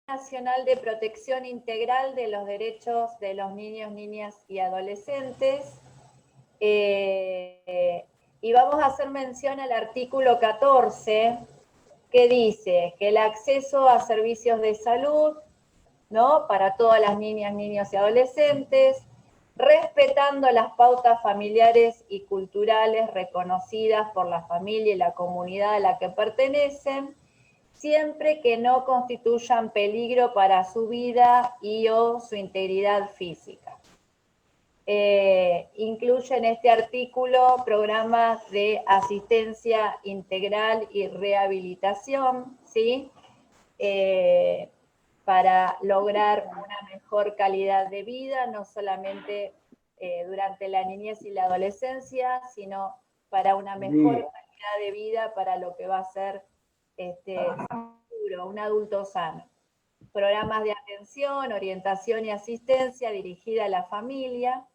Nacional de Protección Integral de los Derechos de los Niños, Niñas y Adolescentes. Y vamos a hacer mención al artículo 14, que dice que el acceso a servicios de salud, ¿no?, para todas las niñas, niños y adolescentes, respetando las pautas familiares y culturales reconocidas por la familia y la comunidad a la que pertenecen, siempre que no constituyan peligro para su vida y o su integridad física. Incluye en este artículo programas de asistencia integral y rehabilitación, ¿sí? Para lograr una mejor calidad de vida, no solamente durante la niñez y la adolescencia, sino para una mejor calidad de vida para lo que va a ser futuro, un adulto sano. Programas de atención, orientación y asistencia dirigida a la familia,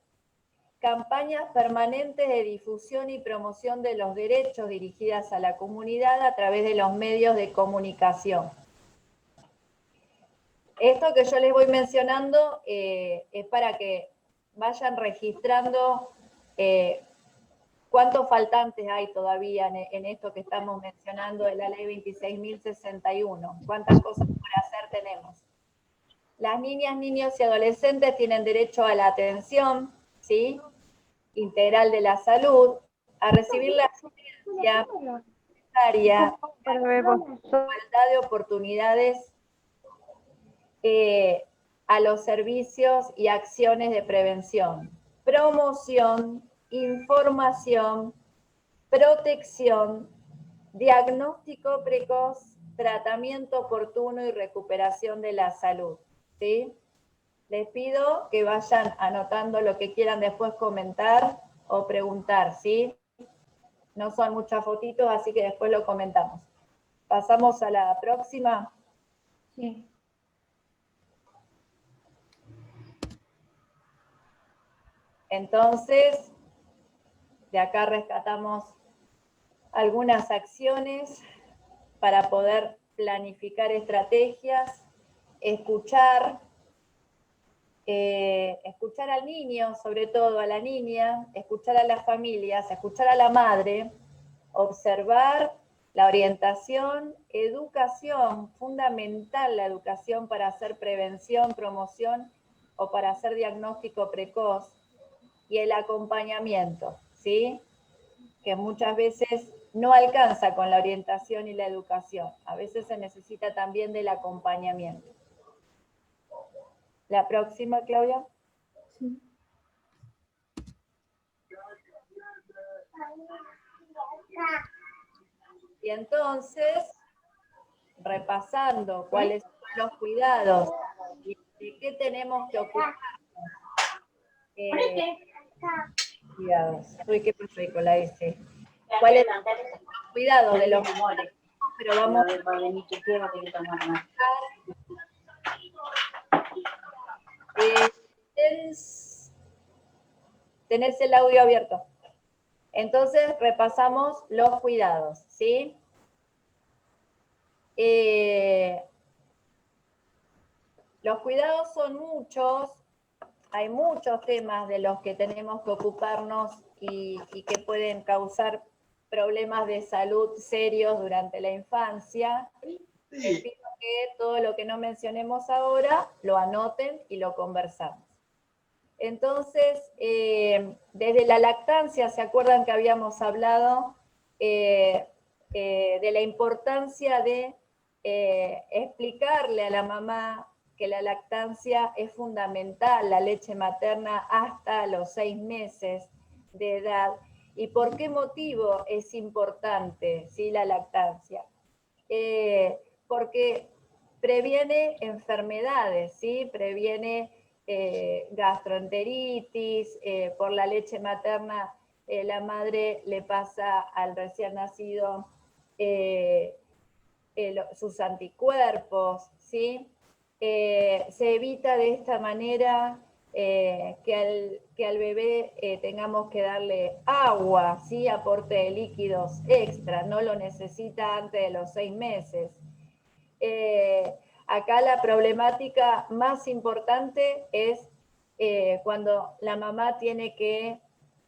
campañas permanentes de difusión y promoción de los derechos dirigidas a la comunidad a través de los medios de comunicación. Esto que yo les voy mencionando es para que vayan registrando cuántos faltantes hay todavía en esto que estamos mencionando de la ley 26.061, cuántas cosas por hacer tenemos. Las niñas, niños y adolescentes tienen derecho a la atención, ¿sí?, integral de la salud, a recibir la asistencia necesaria, igualdad de oportunidades a los servicios y acciones de prevención, promoción, información, protección, diagnóstico precoz, tratamiento oportuno y recuperación de la salud, ¿sí? Les pido que vayan anotando lo que quieran después comentar o preguntar, ¿sí? No son muchas fotitos, así que después lo comentamos. ¿Pasamos a la próxima? Sí. Entonces, de acá rescatamos algunas acciones para poder planificar estrategias, escuchar al niño, sobre todo a la niña, escuchar a las familias, escuchar a la madre, observar la orientación, educación, fundamental la educación para hacer prevención, promoción o para hacer diagnóstico precoz, y el acompañamiento, ¿sí?, que muchas veces no alcanza con la orientación y la educación. A veces se necesita también del acompañamiento. La próxima, Claudia. Sí. Y entonces, repasando cuáles son los cuidados y de qué tenemos que ocuparnos. Cuidados. Uy, ¿qué pasó ahí con la S? ¿Cuáles son los cuidados de los amores? Pero vamos tenés el audio abierto. Entonces, repasamos los cuidados, ¿sí? Los cuidados son muchos, hay muchos temas de los que tenemos que ocuparnos y que pueden causar problemas de salud serios durante la infancia. Les pido que todo lo que no mencionemos ahora lo anoten y lo conversamos. Entonces, desde la lactancia, ¿se acuerdan que habíamos hablado de la importancia de explicarle a la mamá que la lactancia es fundamental, la leche materna hasta los 6 meses de edad? ¿Y por qué motivo es importante, ¿sí?, la lactancia? Porque previene enfermedades, ¿sí? Previene gastroenteritis, por la leche materna la madre le pasa al recién nacido sus anticuerpos, ¿sí? Se evita de esta manera que al bebé tengamos que darle agua, ¿sí?, aporte de líquidos extra, no lo necesita antes de los 6 meses. Acá la problemática más importante es cuando la mamá tiene que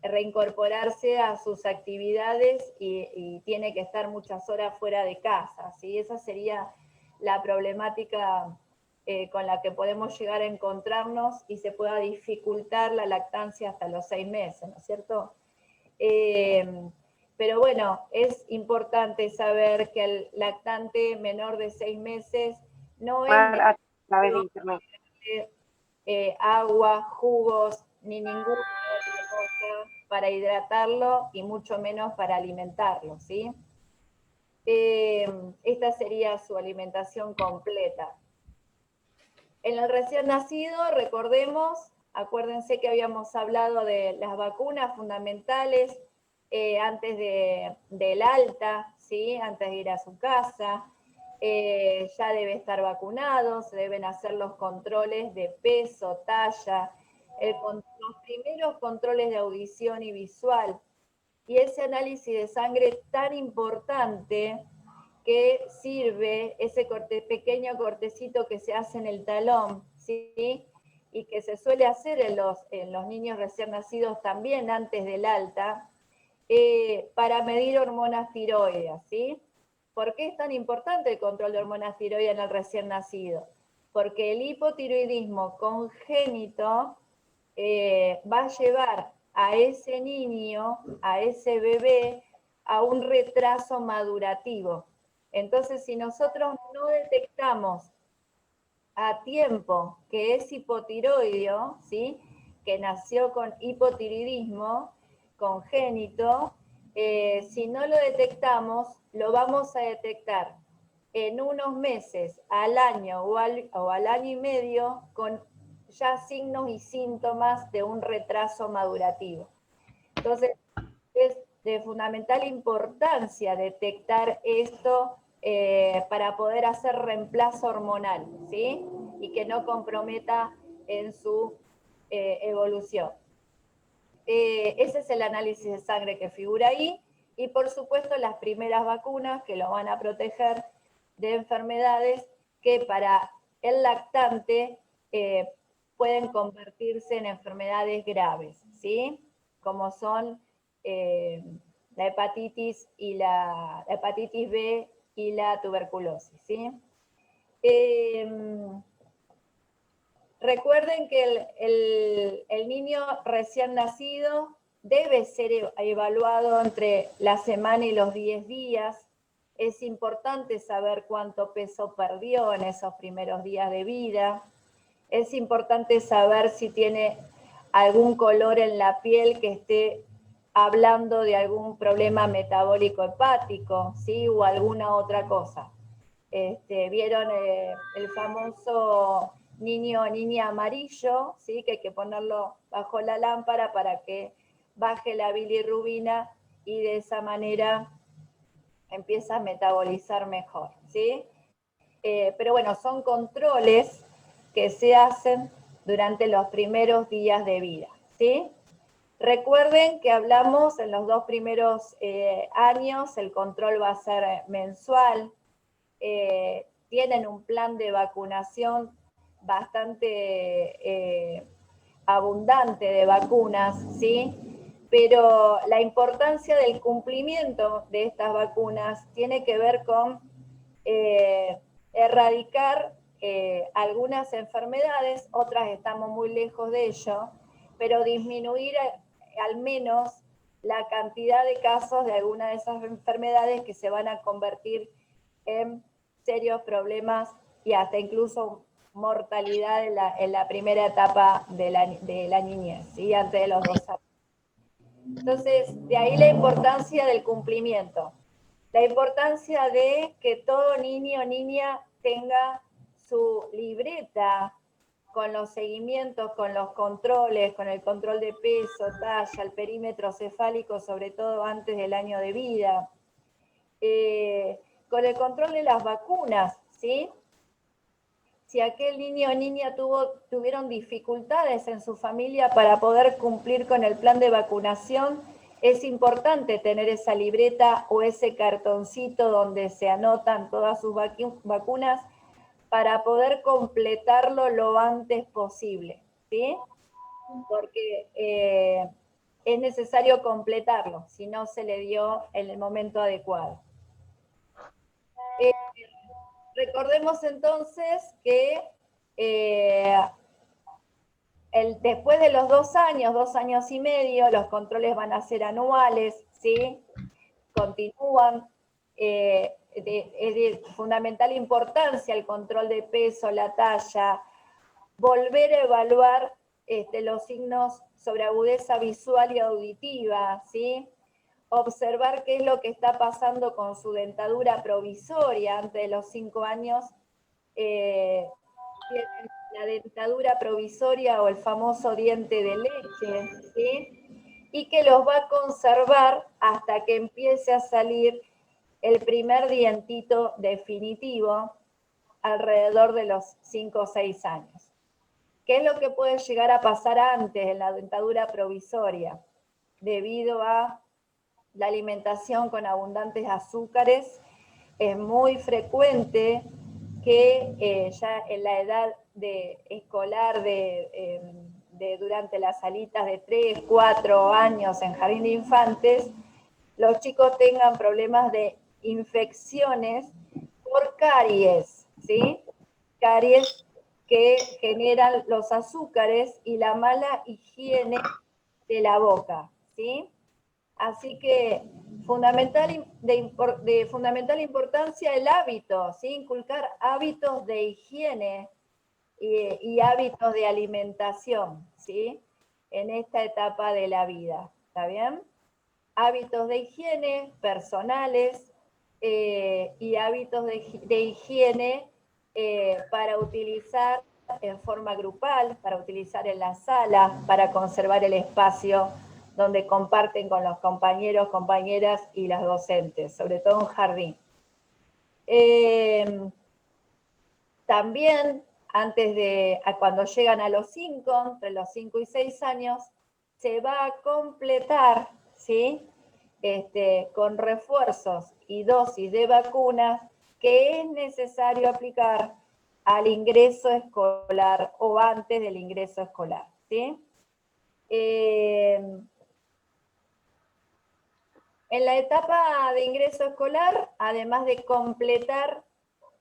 reincorporarse a sus actividades y tiene que estar muchas horas fuera de casa, ¿sí? Esa sería la problemática con la que podemos llegar a encontrarnos y se pueda dificultar la lactancia hasta los 6 meses, ¿no es cierto? Pero bueno, es importante saber que el lactante menor de 6 meses no es a través de internet. Agua, jugos, ni ninguna otra cosa para hidratarlo y mucho menos para alimentarlo, ¿sí? Esta sería su alimentación completa. En el recién nacido, recordemos, acuérdense que habíamos hablado de las vacunas fundamentales antes del alta, ¿sí? Antes de ir a su casa. Ya debe estar vacunado, se deben hacer los controles de peso, talla, los primeros controles de audición y visual. Y ese análisis de sangre tan importante que sirve ese pequeño cortecito que se hace en el talón, ¿sí? Y que se suele hacer en los niños recién nacidos también antes del alta, para medir hormonas tiroideas, ¿sí? ¿Por qué es tan importante el control de hormonas tiroideas en el recién nacido? Porque el hipotiroidismo congénito va a llevar a ese niño, a ese bebé, a un retraso madurativo. Entonces, si nosotros no detectamos a tiempo que es hipotiroideo, ¿sí? Que nació con hipotiroidismo congénito, si no lo detectamos, lo vamos a detectar en unos meses, al año o al año y medio, con ya signos y síntomas de un retraso madurativo. Entonces, es de fundamental importancia detectar esto para poder hacer reemplazo hormonal, ¿sí? Y que no comprometa en su evolución. Ese es el análisis de sangre que figura ahí, y por supuesto las primeras vacunas que lo van a proteger de enfermedades que para el lactante pueden convertirse en enfermedades graves, ¿sí? Como son la hepatitis B y la tuberculosis, ¿sí? Recuerden que el niño recién nacido debe ser evaluado entre la semana y los 10 días. Es importante saber cuánto peso perdió en esos primeros días de vida. Es importante saber si tiene algún color en la piel que esté hablando de algún problema metabólico hepático, ¿sí? O alguna otra cosa. ¿Vieron el famoso niño o niña amarillo? ¿Sí? Que hay que ponerlo bajo la lámpara para que baje la bilirrubina y de esa manera empieza a metabolizar mejor, ¿sí? Pero bueno, son controles que se hacen durante los primeros días de vida, ¿sí? Recuerden que hablamos en los 2 primeros años, el control va a ser mensual. Tienen un plan de vacunación bastante abundante de vacunas, ¿sí? Pero la importancia del cumplimiento de estas vacunas tiene que ver con erradicar algunas enfermedades, otras estamos muy lejos de ello, pero disminuir al menos la cantidad de casos de alguna de esas enfermedades que se van a convertir en serios problemas y hasta incluso mortalidad en la primera etapa de la niñez, ¿sí? Antes de los 2 años. Entonces, de ahí la importancia del cumplimiento. La importancia de que todo niño o niña tenga su libreta con los seguimientos, con los controles, con el control de peso, talla, el perímetro cefálico, sobre todo antes del año de vida. Con el control de las vacunas, ¿sí? Si aquel niño o niña tuvieron dificultades en su familia para poder cumplir con el plan de vacunación, es importante tener esa libreta o ese cartoncito donde se anotan todas sus vacunas para poder completarlo lo antes posible, ¿sí? Porque es necesario completarlo, si no se le dio en el momento adecuado. Recordemos entonces que después de los 2 años y medio, los controles van a ser anuales, ¿sí? Continúan. Es de fundamental importancia el control de peso, la talla, volver a evaluar los signos sobre agudeza visual y auditiva, ¿sí? Observar qué es lo que está pasando con su dentadura provisoria antes de los 5 años. Tienen la dentadura provisoria o el famoso diente de leche, ¿sí? Y que los va a conservar hasta que empiece a salir el primer dientito definitivo alrededor de los 5 o 6 años. ¿Qué es lo que puede llegar a pasar antes en la dentadura provisoria? Debido a la alimentación con abundantes azúcares, es muy frecuente que ya en la edad escolar durante las salitas de 3, 4 años en jardín de infantes, los chicos tengan problemas de infecciones por caries, ¿sí? Caries que generan los azúcares y la mala higiene de la boca, ¿sí? Así que de fundamental importancia el hábito, ¿sí? Inculcar hábitos de higiene y hábitos de alimentación, ¿sí? En esta etapa de la vida, ¿está bien? Hábitos de higiene personales y hábitos de higiene para utilizar en forma grupal, para utilizar en la sala, para conservar el espacio donde comparten con los compañeros, compañeras y las docentes, sobre todo en jardín. También, cuando llegan a los 5, entre los 5 y 6 años, se va a completar, ¿sí? Con refuerzos y dosis de vacunas que es necesario aplicar al ingreso escolar o antes del ingreso escolar, ¿sí? En la etapa de ingreso escolar, además de completar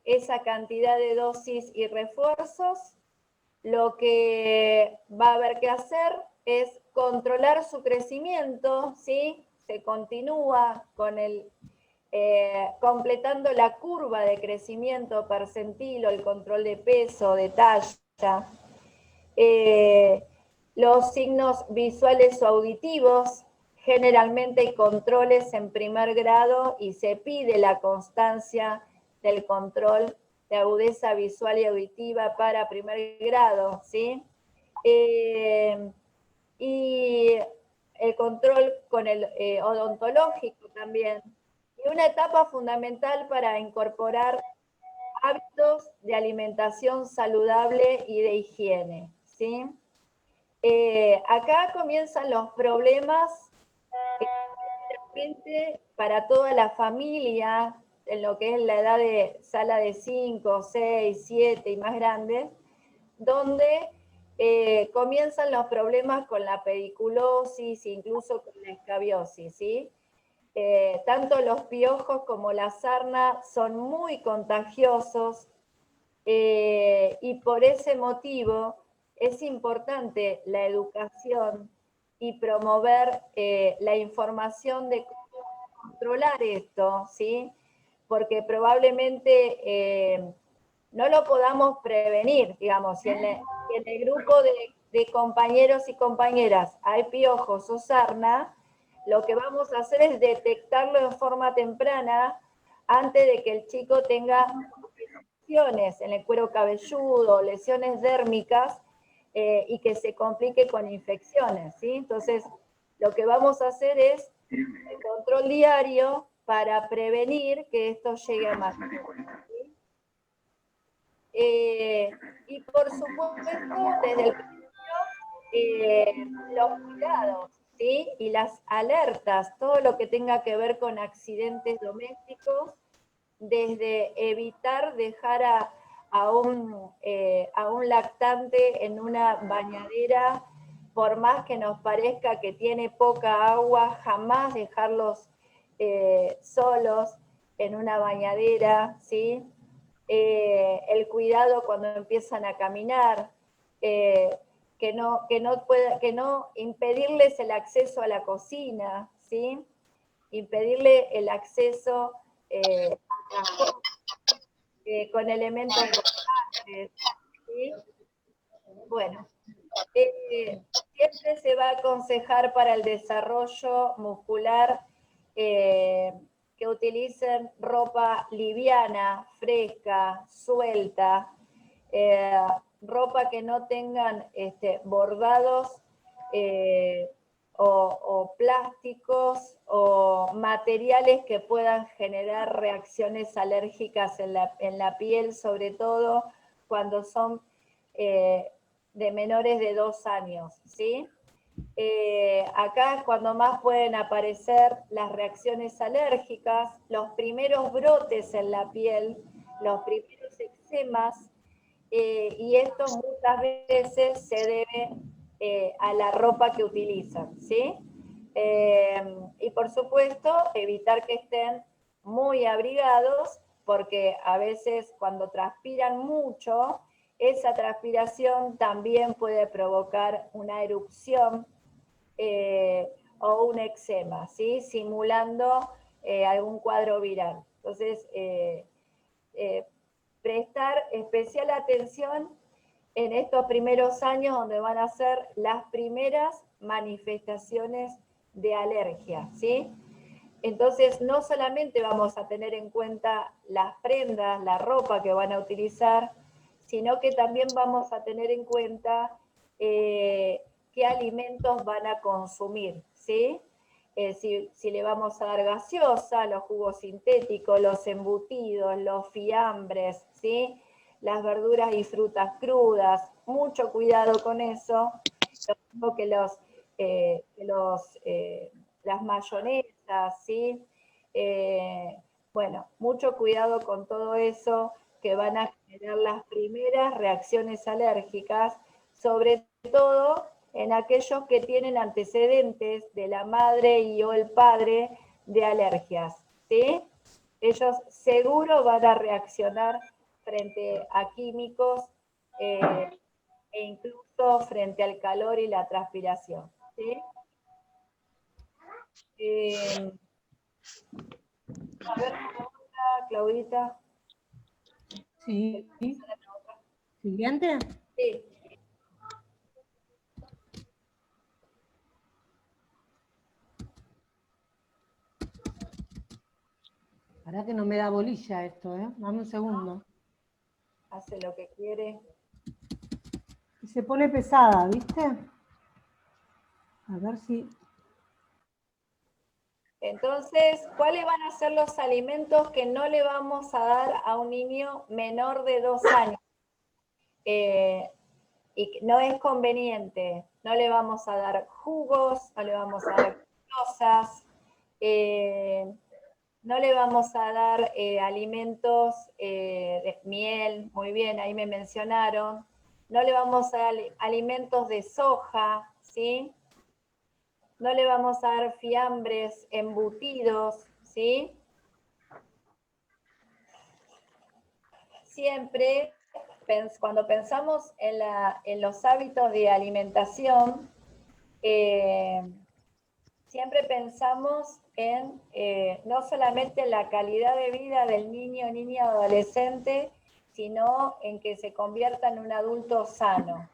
esa cantidad de dosis y refuerzos, lo que va a haber que hacer es controlar su crecimiento, ¿sí? Se continúa con completando la curva de crecimiento percentil o el control de peso, de talla, los signos visuales o auditivos. Generalmente hay controles en primer grado y se pide la constancia del control de agudeza visual y auditiva para primer grado, ¿sí? Y el control con el odontológico también. Y una etapa fundamental para incorporar hábitos de alimentación saludable y de higiene, ¿sí? Acá comienzan los problemas para toda la familia, en lo que es la edad de sala de 5, 6, 7 y más grandes, donde comienzan los problemas con la pediculosis, incluso con la escabiosis, ¿sí? Tanto los piojos como la sarna son muy contagiosos y por ese motivo es importante la educación y promover la información de cómo controlar esto, ¿sí? Porque probablemente no lo podamos prevenir, digamos, si en el grupo de compañeros y compañeras hay piojos o sarna, lo que vamos a hacer es detectarlo en forma temprana antes de que el chico tenga lesiones en el cuero cabelludo, lesiones dérmicas y que se complique con infecciones, ¿sí? Entonces, lo que vamos a hacer es el control diario para prevenir que esto llegue a más. ¿Sí? Y por supuesto, desde el principio, los cuidados, ¿sí? Y las alertas, todo lo que tenga que ver con accidentes domésticos, desde evitar dejar a un lactante en una bañadera, por más que nos parezca que tiene poca agua, jamás dejarlos solos en una bañadera, ¿sí? El cuidado cuando empiezan a caminar, que no impedirles el acceso a la cocina, ¿sí? Impedirle el acceso con elementos importantes, ¿sí? Bueno, siempre se va a aconsejar para el desarrollo muscular que utilicen ropa liviana, fresca, suelta, ropa que no tengan bordados o plásticos o materiales que puedan generar reacciones alérgicas en la piel, sobre todo cuando son de menores de 2 años, ¿sí? Acá es cuando más pueden aparecer las reacciones alérgicas, los primeros brotes en la piel, los primeros eczemas, y esto muchas veces se debe a la ropa que utilizan, ¿sí? Y por supuesto, evitar que estén muy abrigados, porque a veces cuando transpiran mucho, esa transpiración también puede provocar una erupción o un eczema, ¿sí? Simulando algún cuadro viral. Entonces, prestar especial atención en estos primeros años donde van a ser las primeras manifestaciones de alergia, ¿sí? Entonces, no solamente vamos a tener en cuenta las prendas, la ropa que van a utilizar, sino que también vamos a tener en cuenta qué alimentos van a consumir, ¿sí? Si le vamos a dar gaseosa, los jugos sintéticos, los embutidos, los fiambres, ¿sí? Las verduras y frutas crudas, mucho cuidado con eso, lo mismo que las mayonesas, ¿sí? Bueno, mucho cuidado con todo eso que van a generar las primeras reacciones alérgicas, sobre todo en aquellos que tienen antecedentes de la madre y o el padre de alergias, ¿sí? Ellos seguro van a reaccionar frente a químicos e incluso frente al calor y la transpiración, ¿sí? A ver, Claudita. Sí. Siguiente. Sí. Para que no me da bolilla esto, ¿eh? Dame un segundo. Hace lo que quiere. Y se pone pesada, ¿viste? A ver si... Entonces, ¿cuáles van a ser los alimentos que no le vamos a dar a un niño menor de 2 años? Y no es conveniente. No le vamos a dar jugos, no le vamos a dar cosas, no le vamos a dar alimentos de miel, muy bien, ahí me mencionaron. No le vamos a dar alimentos de soja, ¿sí? No le vamos a dar fiambres, embutidos, ¿sí? Siempre, cuando pensamos en los hábitos de alimentación, siempre pensamos en no solamente la calidad de vida del niño, niña o adolescente, sino en que se convierta en un adulto sano.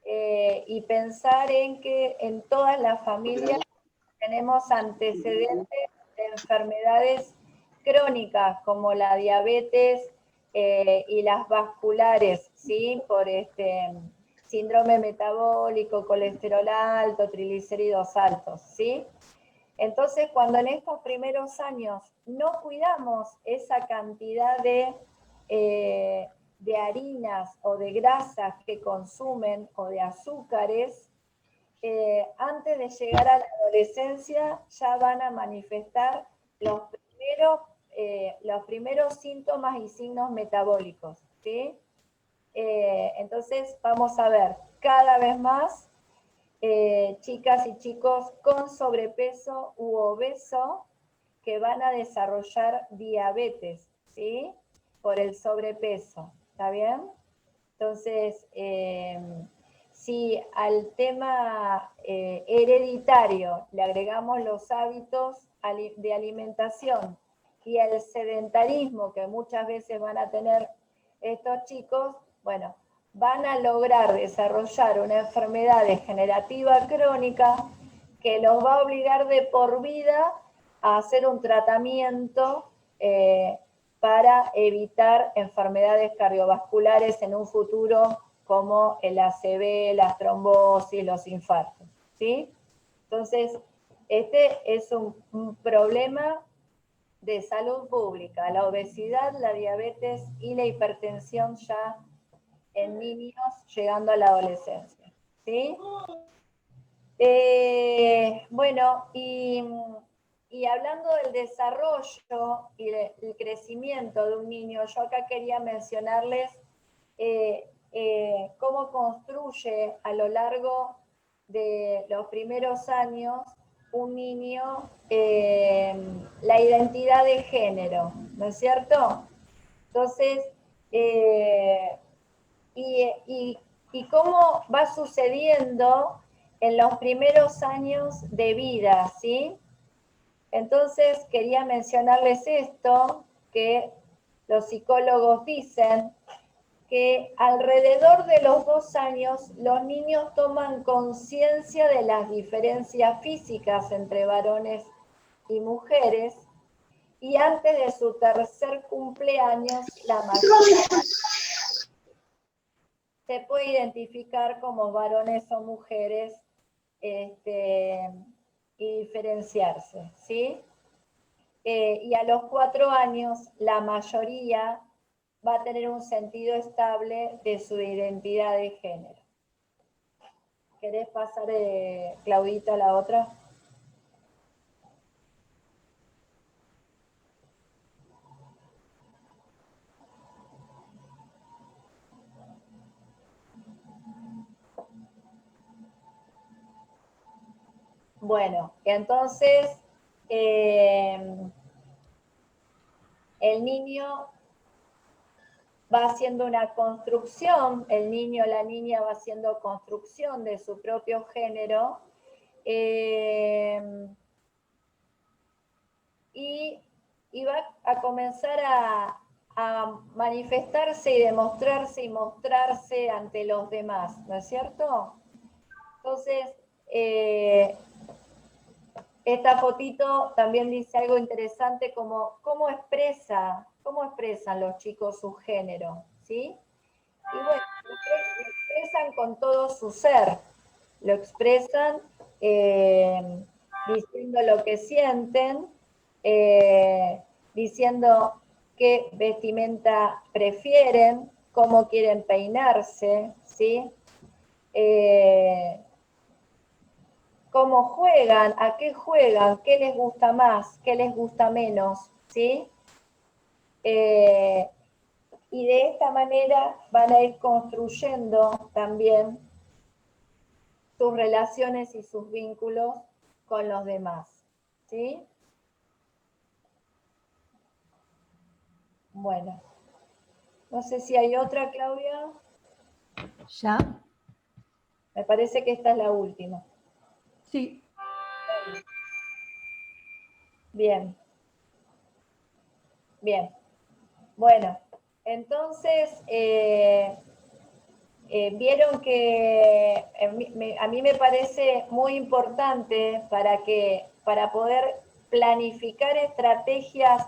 Y pensar en que en todas las familias tenemos antecedentes de enfermedades crónicas como la diabetes y las vasculares, ¿sí? Por síndrome metabólico, colesterol alto, triglicéridos altos, ¿sí? Entonces, cuando en estos primeros años no cuidamos esa cantidad de harinas o de grasas que consumen o de azúcares, antes de llegar a la adolescencia ya van a manifestar los primeros síntomas y signos metabólicos, ¿sí? Entonces vamos a ver cada vez más chicas y chicos con sobrepeso u obeso que van a desarrollar diabetes, ¿sí? Por el sobrepeso, ¿está bien? Entonces, si al tema hereditario le agregamos los hábitos de alimentación y el sedentarismo que muchas veces van a tener estos chicos, bueno, van a lograr desarrollar una enfermedad degenerativa crónica que los va a obligar de por vida a hacer un tratamiento para evitar enfermedades cardiovasculares en un futuro como el ACV, las trombosis, los infartos, ¿sí? Entonces, este es un problema de salud pública, la obesidad, la diabetes y la hipertensión ya en niños llegando a la adolescencia, ¿sí? Bueno, y hablando del desarrollo y el crecimiento de un niño, yo acá quería mencionarles cómo construye a lo largo de los primeros años un niño la identidad de género, ¿no es cierto? Entonces, y cómo va sucediendo en los primeros años de vida, ¿sí? Entonces, quería mencionarles esto, que los psicólogos dicen que alrededor de los 2 años los niños toman conciencia de las diferencias físicas entre varones y mujeres, y antes de su tercer cumpleaños, la mayoría se puede identificar como varones o mujeres y diferenciarse, ¿sí? Y a los 4 años la mayoría va a tener un sentido estable de su identidad de género. ¿Querés pasar, Claudita, a la otra? Bueno, entonces el niño va haciendo una construcción, el niño o la niña va haciendo construcción de su propio género y va a comenzar a manifestarse y demostrarse y mostrarse ante los demás, ¿no es cierto? Entonces, esta fotito también dice algo interesante como cómo expresan los chicos su género, ¿sí? Y bueno, lo expresan con todo su ser, lo expresan diciendo lo que sienten, diciendo qué vestimenta prefieren, cómo quieren peinarse, ¿sí? Cómo juegan, a qué juegan, qué les gusta más, qué les gusta menos, ¿sí? Y de esta manera van a ir construyendo también sus relaciones y sus vínculos con los demás, ¿sí? Bueno, no sé si hay otra, Claudia. ¿Ya? Me parece que esta es la última. Sí. Bien. Bien. Bueno, entonces, vieron que a mí me parece muy importante para poder planificar estrategias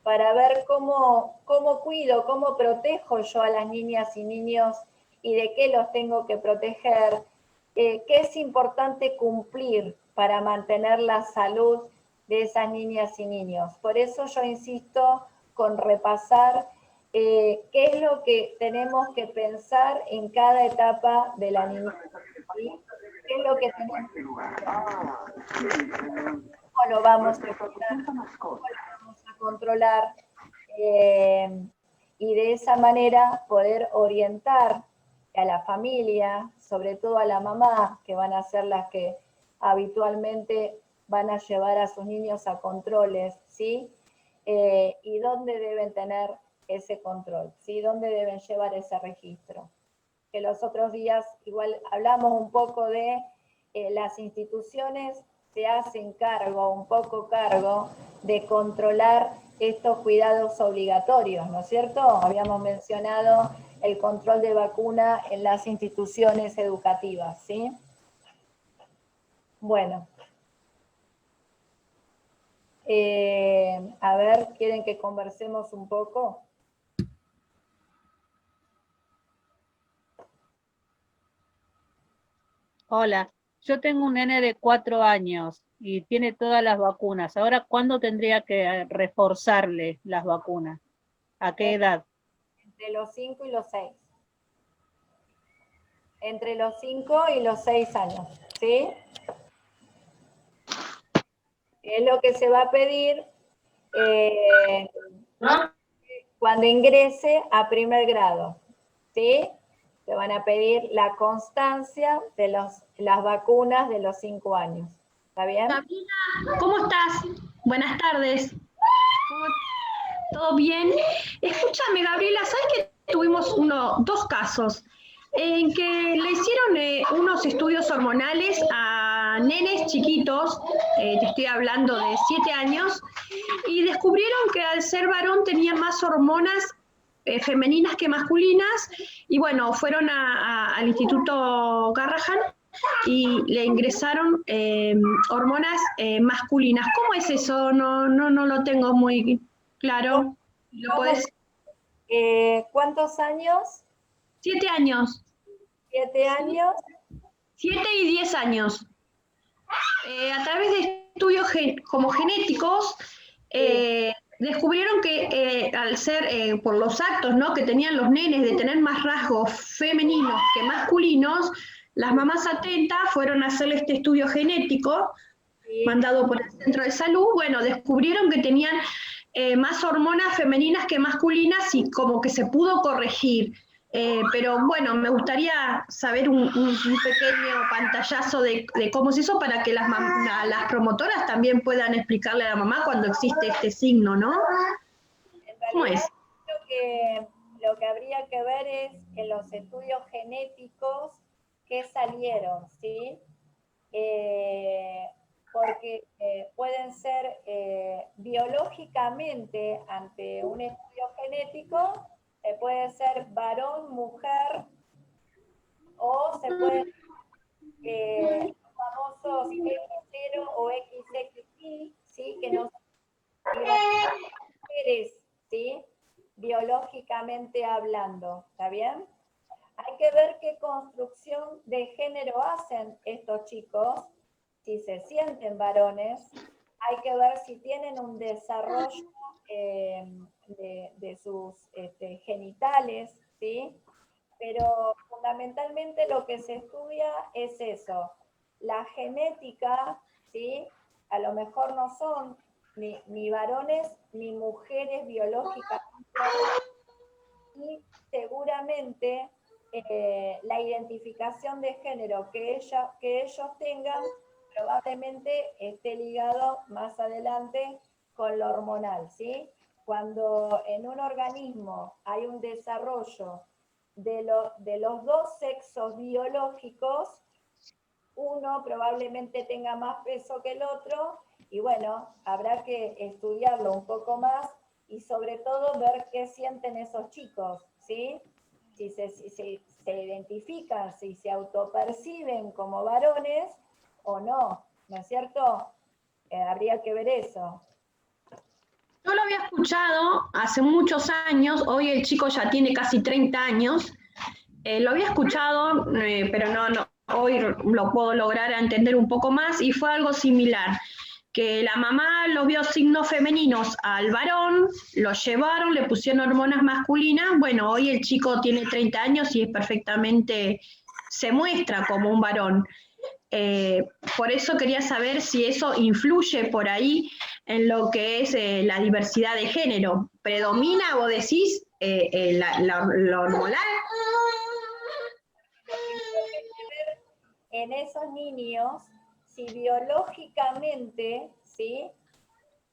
para ver cómo cuido, cómo protejo yo a las niñas y niños y de qué los tengo que proteger, qué es importante cumplir para mantener la salud de esas niñas y niños. Por eso yo insisto con repasar qué es lo que tenemos que pensar en cada etapa de la niñez, ¿sí? ¿Qué es lo que tenemos que hacer? ¿Cómo lo vamos a cuidar? ¿Cómo lo vamos a controlar? y de esa manera poder orientar a la familia, sobre todo a la mamá, que van a ser las que habitualmente van a llevar a sus niños a controles, ¿sí? Y dónde deben tener ese control, ¿sí? Dónde deben llevar ese registro. Que los otros días igual hablamos un poco de las instituciones se hacen cargo, un poco cargo, de controlar estos cuidados obligatorios, ¿no es cierto? Habíamos mencionado el control de vacuna en las instituciones educativas, ¿sí? Bueno. A ver, ¿quieren que conversemos un poco? Hola, yo tengo un nene de 4 años y tiene todas las vacunas. Ahora, ¿cuándo tendría que reforzarle las vacunas? ¿A qué edad? Entre los 5 y los 6. Entre los 5 y los 6 años, ¿sí? Es lo que se va a pedir cuando ingrese a primer grado, ¿sí? Te van a pedir la constancia de las vacunas de los 5 años. ¿Está bien? Gabriela, ¿cómo estás? Buenas tardes. ¿Todo bien? Escúchame, Gabriela, ¿sabes que tuvimos dos casos en que le hicieron unos estudios hormonales a nenes chiquitos, te estoy hablando de 7 años, y descubrieron que al ser varón tenía más hormonas femeninas que masculinas, y bueno, fueron al Instituto Garrahan y le ingresaron hormonas masculinas. ¿Cómo es eso? No lo tengo muy claro. ¿Lo podés? ¿Cuántos años? 7 años. 7 años. 7 y 10 años. A través de estudios como genéticos, descubrieron que al ser, por los actos, ¿no?, que tenían los nenes de tener más rasgos femeninos que masculinos, las mamás atentas fueron a hacerle este estudio genético, mandado por el centro de salud. Bueno, descubrieron que tenían más hormonas femeninas que masculinas y como que se pudo corregir. Pero bueno, me gustaría saber un pequeño pantallazo de cómo es eso para que las promotoras también puedan explicarle a la mamá cuando existe este signo, ¿no? ¿Cómo es? Lo que habría que ver es en los estudios genéticos que salieron, ¿sí? Porque pueden ser biológicamente ante un estudio genético, puede ser varón, mujer, o se pueden los famosos X0 o XXY, ¿sí? Que no son mujeres, ¿sí? Biológicamente hablando, ¿está bien? Hay que ver qué construcción de género hacen estos chicos, si se sienten varones, hay que ver si tienen un desarrollo de sus genitales, ¿sí? Pero fundamentalmente lo que se estudia es eso, la genética, ¿sí? A lo mejor no son ni varones ni mujeres biológicas, y seguramente la identificación de género que ellos tengan probablemente esté ligado más adelante con lo hormonal, ¿sí? Cuando en un organismo hay un desarrollo de los dos sexos biológicos, uno probablemente tenga más peso que el otro, y bueno, habrá que estudiarlo un poco más y sobre todo ver qué sienten esos chicos, ¿sí? Si se identifican, si se autoperciben como varones o no, ¿no es cierto? Habría que ver eso. Yo lo había escuchado hace muchos años, hoy el chico ya tiene casi 30 años, lo había escuchado, pero no, hoy lo puedo lograr entender un poco más, y fue algo similar, que la mamá lo vio signos femeninos al varón, lo llevaron, le pusieron hormonas masculinas. Bueno, hoy el chico tiene 30 años y es perfectamente, se muestra como un varón. Por eso quería saber si eso influye por ahí en lo que es la diversidad de género. ¿Predomina, vos decís, lo hormonal. En esos niños, si biológicamente, ¿sí?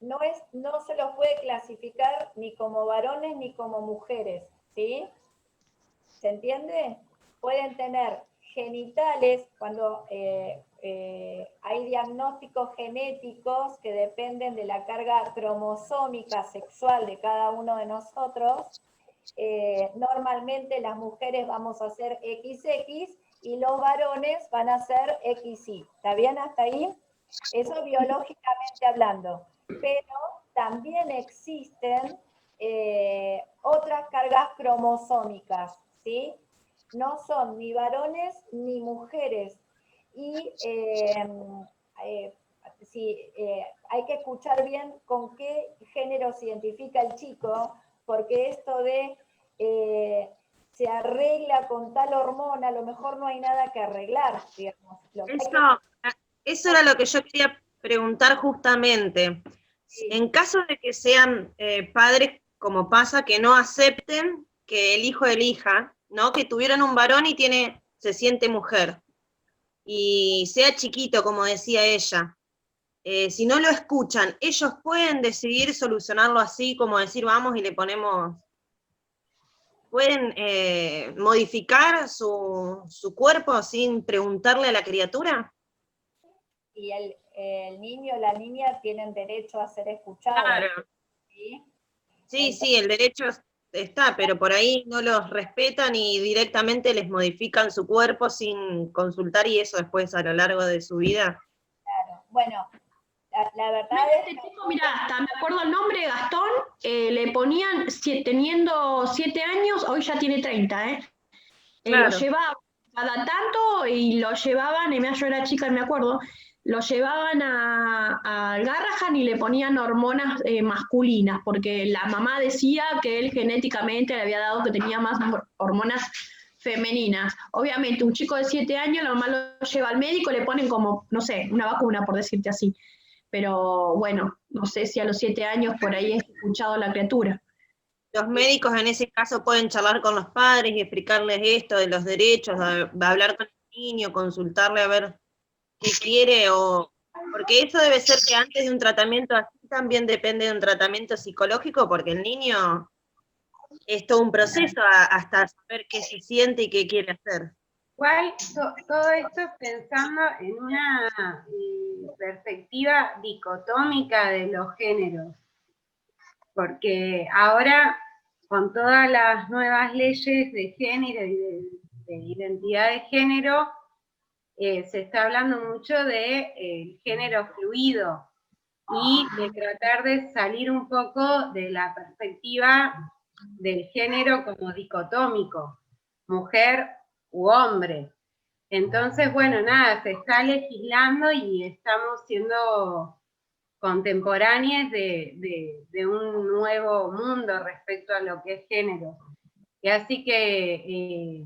No se los puede clasificar ni como varones ni como mujeres, ¿sí? ¿Se entiende? Pueden tener genitales cuando hay diagnósticos genéticos que dependen de la carga cromosómica sexual de cada uno de nosotros. Normalmente las mujeres vamos a ser XX y los varones van a ser XY. ¿Está bien hasta ahí? Eso biológicamente hablando. Pero también existen otras cargas cromosómicas, ¿sí? No son ni varones ni mujeres. Y hay que escuchar bien con qué género se identifica el chico, porque esto de se arregla con tal hormona, a lo mejor no hay nada que arreglar, digamos. Eso era lo que yo quería preguntar justamente. Sí. En caso de que sean padres, como pasa, que no acepten que el hijo elija, ¿no? Que tuvieron un varón y se siente mujer, y sea chiquito, como decía ella, si no lo escuchan, ellos pueden decidir solucionarlo así, como decir, vamos y le ponemos... ¿Pueden modificar su cuerpo sin preguntarle a la criatura? Y el niño o la niña tienen derecho a ser escuchados. Claro. ¿Sí? Sí, el derecho está, pero por ahí no los respetan y directamente les modifican su cuerpo sin consultar, y eso después a lo largo de su vida. Claro. Bueno, la verdad es que... Chico, mirá, hasta me acuerdo el nombre, Gastón, le ponían, teniendo 7 años, hoy ya tiene 30, Claro. Lo llevaban cada tanto y lo llevaban, yo era chica y me acuerdo, lo llevaban al Garrahan y le ponían hormonas masculinas, porque la mamá decía que él genéticamente le había dado que tenía más hormonas femeninas. Obviamente, un chico de 7 años, la mamá lo lleva al médico, le ponen como, no sé, una vacuna, por decirte así. Pero bueno, no sé si a los 7 años por ahí es escuchado a la criatura. Los médicos en ese caso pueden charlar con los padres y explicarles esto de los derechos, hablar con el niño, consultarle a ver qué quiere, porque eso debe ser que antes de un tratamiento así también depende de un tratamiento psicológico, porque el niño es todo un proceso hasta saber qué se siente y qué quiere hacer. Igual, todo esto pensando en una perspectiva dicotómica de los géneros, porque ahora con todas las nuevas leyes de género y de identidad de género, se está hablando mucho de género fluido y de tratar de salir un poco de la perspectiva del género como dicotómico, mujer u hombre. Entonces, bueno, nada, se está legislando y estamos siendo contemporáneos de un nuevo mundo respecto a lo que es género. Y así que,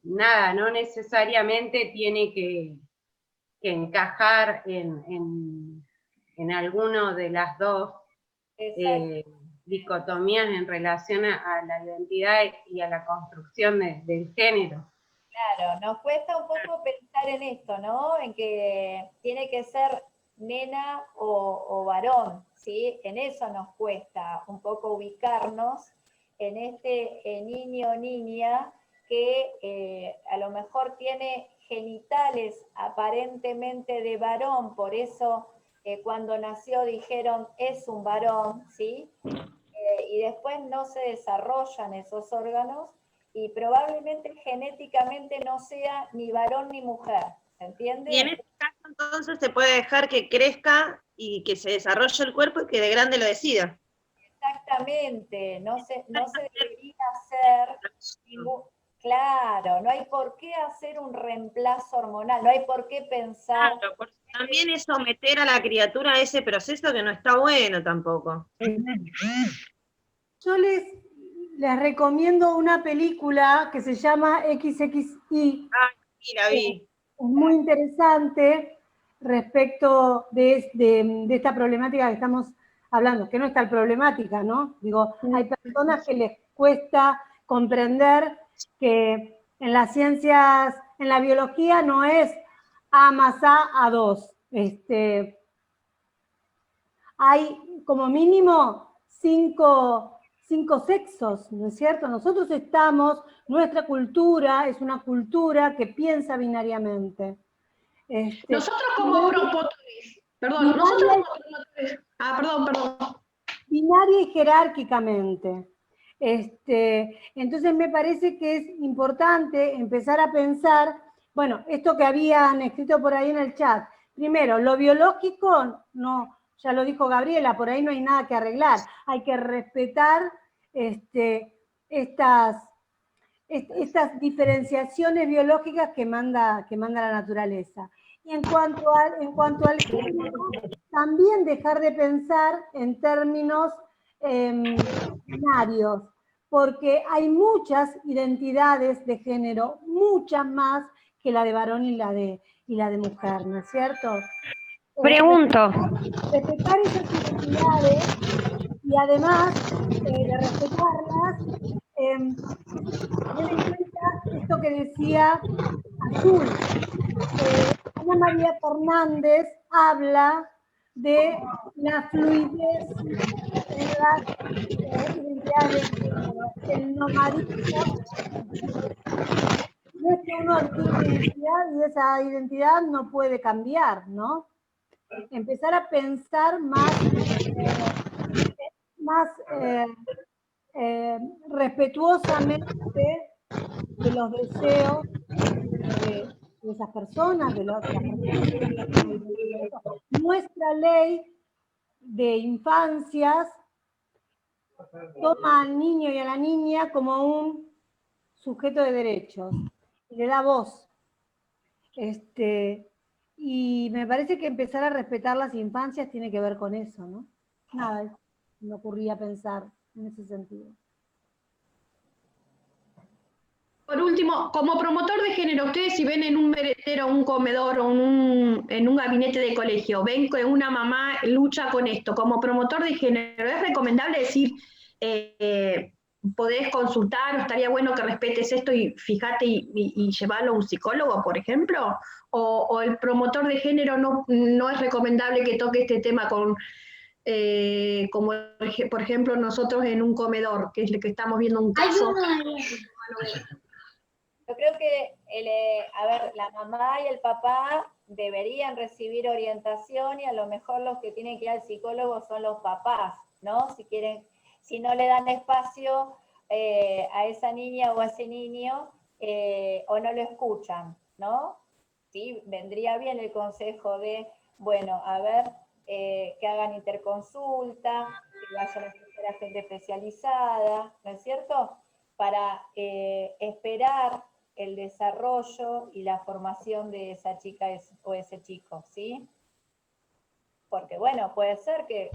nada, no necesariamente tiene que encajar en alguno de las dos dicotomías en relación a la identidad y a la construcción del género. Claro, nos cuesta un poco pensar en esto, ¿no? En que tiene que ser nena o varón, ¿sí? En eso nos cuesta un poco ubicarnos en este niño o niña que a lo mejor tiene genitales aparentemente de varón, por eso cuando nació dijeron es un varón, ¿sí? Y después no se desarrollan esos órganos y probablemente genéticamente no sea ni varón ni mujer, ¿se entiende? Y en este caso entonces se puede dejar que crezca y que se desarrolle el cuerpo y que de grande lo decida. Exactamente, no se debería hacer ningún... Claro, no hay por qué hacer un reemplazo hormonal, no hay por qué pensar... Claro, porque también es someter a la criatura a ese proceso que no está bueno tampoco. Yo les recomiendo una película que se llama XXI. Sí, la vi. Es muy interesante respecto de esta problemática que estamos hablando, que no es tal problemática, ¿no? Digo, hay personas que les cuesta comprender que en las ciencias, en la biología no es A más A 2. Hay como mínimo cinco sexos, ¿no es cierto? Nosotros nuestra cultura es una cultura que piensa binariamente. Nosotros como promotores, perdón, perdón. Binaria y jerárquicamente. Entonces me parece que es importante empezar a pensar, bueno, esto que habían escrito por ahí en el chat. Primero, lo biológico, no, ya lo dijo Gabriela, por ahí no hay nada que arreglar. Hay que respetar estas diferenciaciones biológicas que manda la naturaleza. Y en cuanto al género, también dejar de pensar en términos binarios, porque hay muchas identidades de género, muchas más que la de varón y la de mujer, ¿no es cierto? Pregunto. Respetar esas identidades y además de respetarlas, tener en cuenta esto que decía Azul. Ana María Fernández habla de la fluidez en las identidades de género, el nomadismo. No es que uno adquiere una identidad y esa identidad no puede cambiar, ¿no? Empezar a pensar más respetuosamente de los deseos de esas personas, de las personas que tienen identidad. Nuestra ley de infancias toma al niño y a la niña como un sujeto de derechos y le da voz. Y me parece que empezar a respetar las infancias tiene que ver con eso, ¿no? Nada, me ocurría pensar en ese sentido. Por último, como promotor de género, ustedes si ven en un meretero, un comedor o en un gabinete de colegio, ven que una mamá lucha con esto, como promotor de género, ¿es recomendable decir, podés consultar o estaría bueno que respetes esto y fíjate y llevarlo a un psicólogo, por ejemplo? ¿O el promotor de género no es recomendable que toque este tema con... como por ejemplo nosotros en un comedor, que es lo que estamos viendo un caso? Yo creo que, la mamá y el papá deberían recibir orientación y a lo mejor los que tienen que ir al psicólogo son los papás, ¿no? Si no le dan espacio a esa niña o a ese niño o no lo escuchan, ¿no? Sí, vendría bien el consejo de, bueno, a ver, que hagan interconsulta, que vayan a escuchar a gente especializada, ¿no es cierto? Para esperar el desarrollo y la formación de esa chica o ese chico, ¿sí? Porque, bueno, puede ser que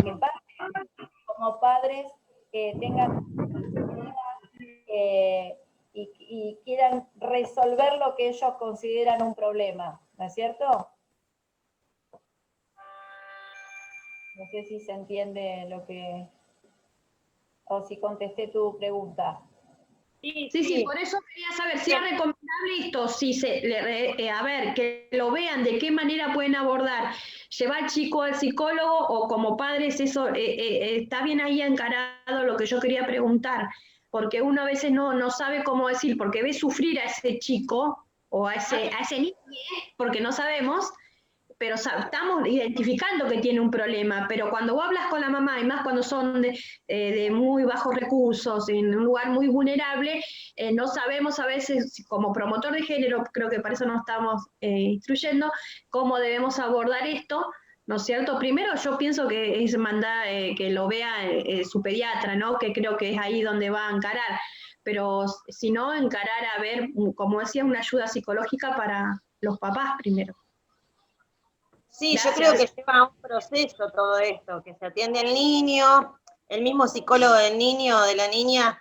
como padres tengan y quieran resolver lo que ellos consideran un problema, ¿no es cierto? No sé si se entiende lo que... o si contesté tu pregunta. Sí, por eso quería saber si es recomendable esto, a ver, que lo vean, de qué manera pueden abordar, llevar al chico al psicólogo o como padres, eso está bien ahí encarado lo que yo quería preguntar, porque uno a veces no sabe cómo decir, porque ve sufrir a ese chico o a ese niño, porque no sabemos, pero estamos identificando que tiene un problema, pero cuando vos hablas con la mamá, y más cuando son de muy bajos recursos, en un lugar muy vulnerable, no sabemos a veces, como promotor de género, creo que para eso nos estamos instruyendo, cómo debemos abordar esto, ¿no es cierto? Primero yo pienso que es mandar que lo vea su pediatra, ¿no? Que creo que es ahí donde va a encarar, pero si no, encarar a ver, como decía, una ayuda psicológica para los papás primero. Sí, Gracias. Yo creo que lleva un proceso todo esto, que se atiende al niño, el mismo psicólogo del niño o de la niña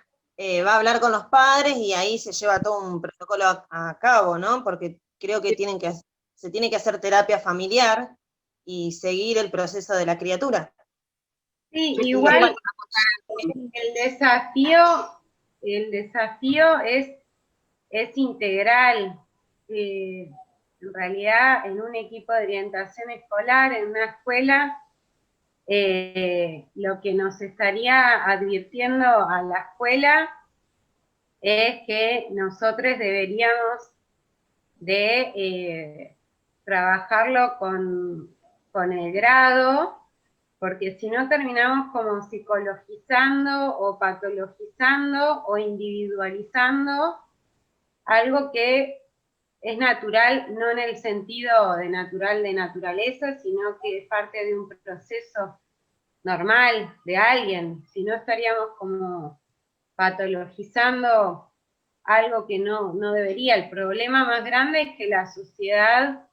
va a hablar con los padres y ahí se lleva todo un protocolo a cabo, ¿no? Porque creo que se tiene que hacer terapia familiar y seguir el proceso de la criatura. Sí, igual el desafío es integral. En realidad, en un equipo de orientación escolar, en una escuela, lo que nos estaría advirtiendo a la escuela es que nosotros deberíamos de trabajarlo con el grado, porque si no terminamos como psicologizando o patologizando o individualizando algo que es natural, no en el sentido de natural de naturaleza, sino que es parte de un proceso normal de alguien, si no estaríamos como patologizando algo que no debería. El problema más grande es que la sociedad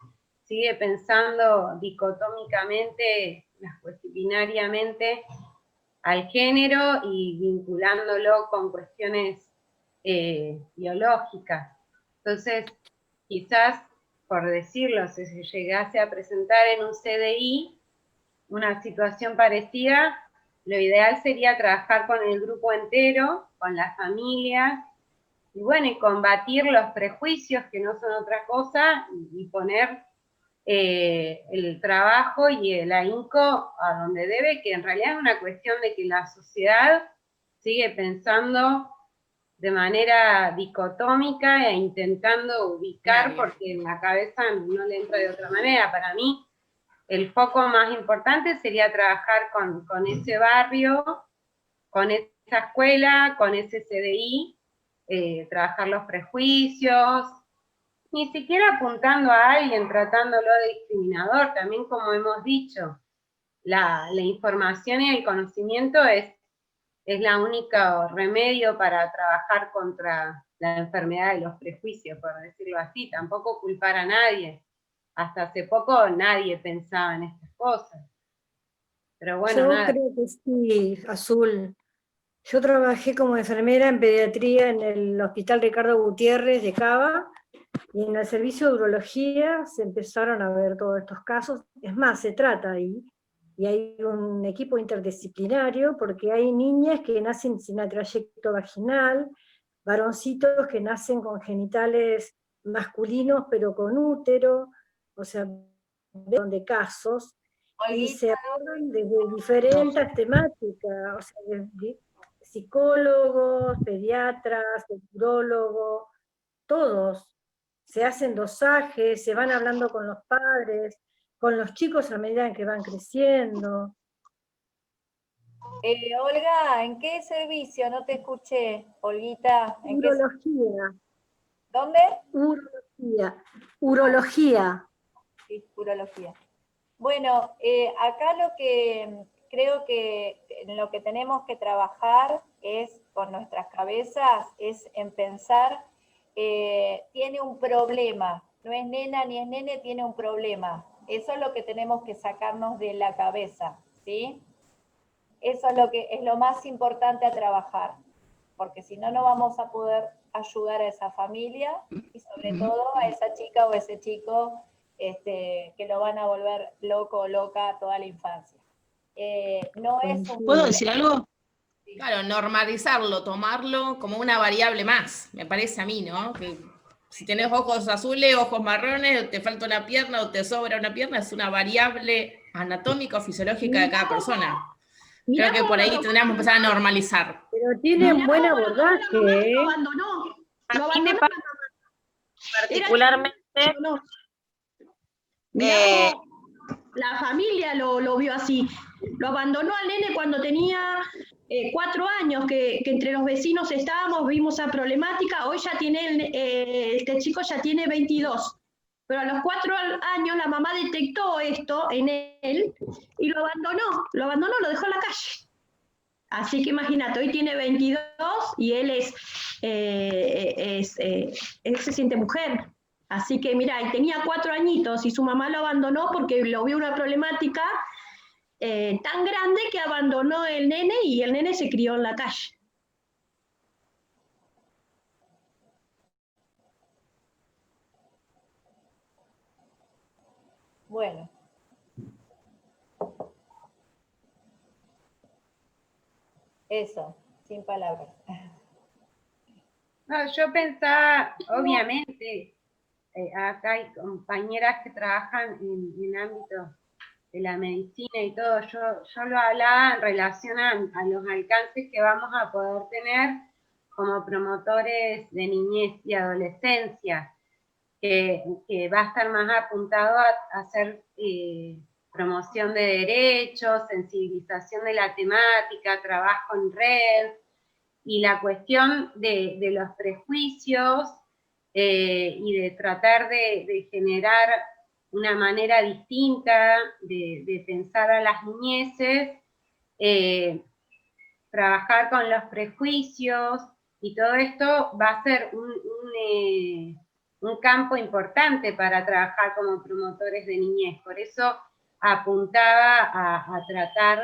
sigue pensando dicotómicamente, binariamente al género y vinculándolo con cuestiones biológicas. Entonces, quizás, por decirlo, si se llegase a presentar en un CDI una situación parecida, lo ideal sería trabajar con el grupo entero, con las familias, y bueno, y combatir los prejuicios, que no son otra cosa, y poner el trabajo y el ahínco a donde debe, que en realidad es una cuestión de que la sociedad sigue pensando de manera dicotómica e intentando ubicar, porque en la cabeza no le entra de otra manera. Para mí, el foco más importante sería trabajar con ese barrio, con esa escuela, con ese CDI, trabajar los prejuicios, ni siquiera apuntando a alguien, tratándolo de discriminador, también como hemos dicho, la información y el conocimiento es la única remedio para trabajar contra la enfermedad de los prejuicios, por decirlo así, tampoco culpar a nadie. Hasta hace poco nadie pensaba en estas cosas. Pero bueno, Yo nada. creo que sí, Azul. Yo trabajé como enfermera en pediatría en el Hospital Ricardo Gutiérrez de Cava, y en el servicio de urología se empezaron a ver todos estos casos. Es más, se trata ahí, y hay un equipo interdisciplinario, porque hay niñas que nacen sin trayecto vaginal, varoncitos que nacen con genitales masculinos pero con útero, o sea, de casos, y se abordan desde diferentes temáticas, o sea, desde psicólogos, pediatras, urólogos, todos. Se hacen dosajes, se van hablando con los padres, con los chicos a medida que van creciendo. Olga, ¿en qué servicio? No te escuché, Olguita. ¿En qué Urología. ¿Dónde? Urología. Urología. Sí, urología. Bueno, acá lo que creo que en lo que tenemos que trabajar es con nuestras cabezas, es en pensar, tiene un problema, no es nena ni es nene, tiene un problema. Eso es lo que tenemos que sacarnos de la cabeza, ¿sí? Eso es lo que es lo más importante a trabajar, porque si no, no vamos a poder ayudar a esa familia y sobre todo a esa chica o ese chico que lo van a volver loco o loca toda la infancia. No es un... ¿Puedo decir algo? Claro, normalizarlo, tomarlo como una variable más, me parece a mí, ¿no? Que si tenés ojos azules, ojos marrones, te falta una pierna o te sobra una pierna, es una variable anatómica o fisiológica de cada persona. Creo que por ahí tendríamos que empezar a normalizar. Pero tiene un buen abordaje, ¿eh? Lo abandonó. A mí me pasa particularmente... La familia lo vio así. Lo abandonó al nene cuando tenía 4 años, que entre los vecinos estábamos, vimos esa problemática. Hoy ya tiene, este chico ya tiene 22. Pero a los 4 años la mamá detectó esto en él y lo abandonó, lo dejó en la calle. Así que imagínate, hoy tiene 22 y él él se siente mujer. Así que mira, y tenía 4 añitos y su mamá lo abandonó porque lo vio una problemática tan grande que abandonó el nene y el nene se crió en la calle. Bueno. Eso, sin palabras. No, yo pensaba, obviamente, acá hay compañeras que trabajan en ámbito de la medicina y todo, yo lo hablaba en relación a los alcances que vamos a poder tener como promotores de niñez y adolescencia, que va a estar más apuntado a hacer promoción de derechos, sensibilización de la temática, trabajo en red, y la cuestión de los prejuicios y de tratar de generar una manera distinta de pensar a las niñeces, trabajar con los prejuicios, y todo esto va a ser un campo importante para trabajar como promotores de niñez. Por eso apuntaba a tratar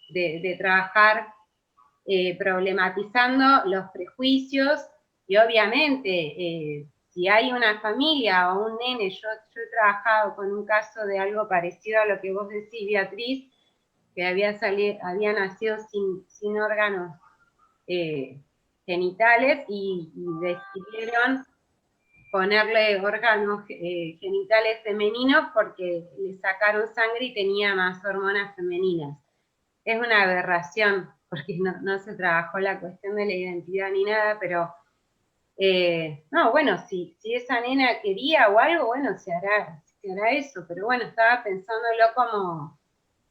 de trabajar problematizando los prejuicios, y obviamente si hay una familia o un nene, yo he trabajado con un caso de algo parecido a lo que vos decís, Beatriz, que había nacido sin órganos genitales, y decidieron ponerle órganos genitales femeninos porque le sacaron sangre y tenía más hormonas femeninas. Es una aberración, porque no se trabajó la cuestión de la identidad ni nada, pero no, bueno, si esa nena quería o algo, bueno, se hará eso, pero bueno, estaba pensándolo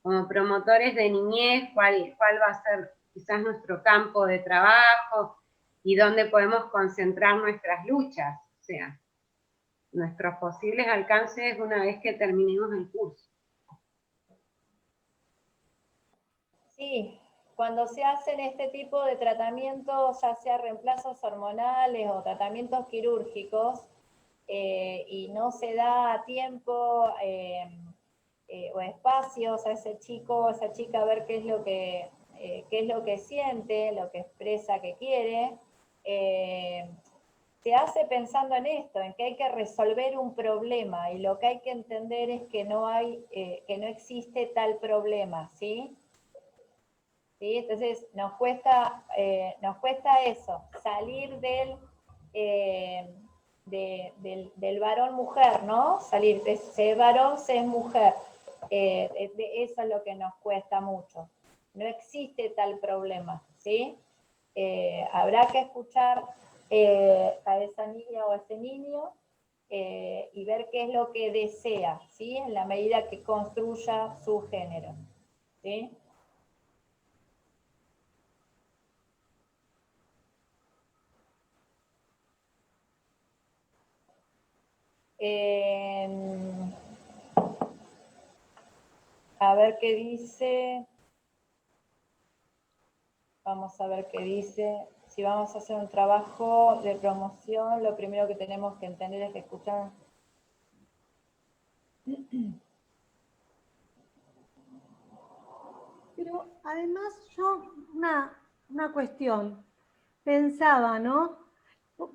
como promotores de niñez, cuál va a ser quizás nuestro campo de trabajo y dónde podemos concentrar nuestras luchas, o sea, nuestros posibles alcances una vez que terminemos el curso. Sí, cuando se hacen este tipo de tratamientos, ya sea reemplazos hormonales o tratamientos quirúrgicos, y no se da tiempo o espacios a ese chico o a esa chica a ver qué es lo que siente, lo que expresa que quiere, se hace pensando en esto, en que hay que resolver un problema, y lo que hay que entender es que no existe tal problema, ¿sí? ¿Sí? Entonces nos cuesta eso, salir del varón-mujer, ¿no? Salir de ser varón, ser mujer. Eso es lo que nos cuesta mucho. No existe tal problema, ¿sí? Habrá que escuchar a esa niña o a ese niño y ver qué es lo que desea, ¿sí? En la medida que construya su género, ¿sí? A ver qué dice. Vamos a ver qué dice. Si vamos a hacer un trabajo de promoción, lo primero que tenemos que entender es que escuchar. Pero además yo, una cuestión, pensaba, ¿no?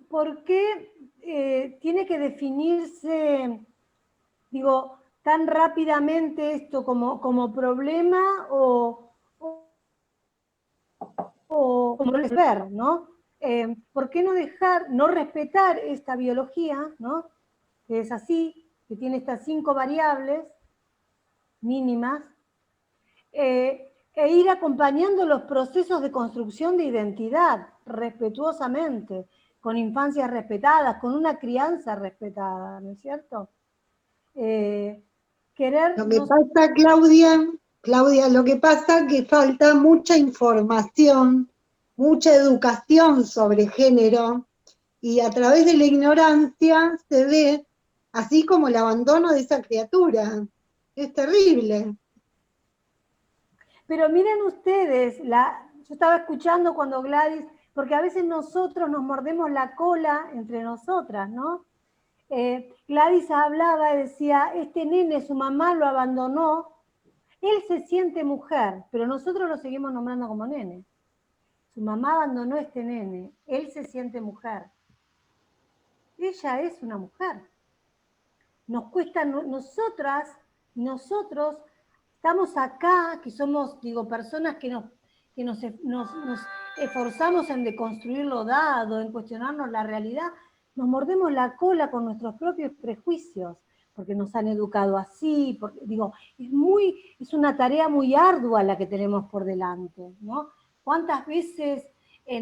¿Por qué tiene que definirse, digo, tan rápidamente esto como problema o como ver, ¿no? ¿Por qué no respetar esta biología, ¿no? Que es así, que tiene estas 5 variables mínimas, e ir acompañando los procesos de construcción de identidad respetuosamente, con infancias respetadas, con una crianza respetada, ¿no es cierto? Lo que pasa, Claudia, lo que pasa es que falta mucha información, mucha educación sobre género, y a través de la ignorancia se ve así como el abandono de esa criatura. Es terrible. Pero miren ustedes, yo estaba escuchando cuando Gladys, porque a veces nosotros nos mordemos la cola entre nosotras, ¿no? Gladys hablaba y decía, este nene, su mamá lo abandonó, él se siente mujer, pero nosotros lo seguimos nombrando como nene. Su mamá abandonó a este nene, él se siente mujer. Ella es una mujer. Nos cuesta, nosotros estamos acá, que somos, digo, personas que que nos esforzamos en deconstruir lo dado, en cuestionarnos la realidad, nos mordemos la cola con nuestros propios prejuicios, porque nos han educado así, porque, digo, es una tarea muy ardua la que tenemos por delante, ¿no? ¿Cuántas veces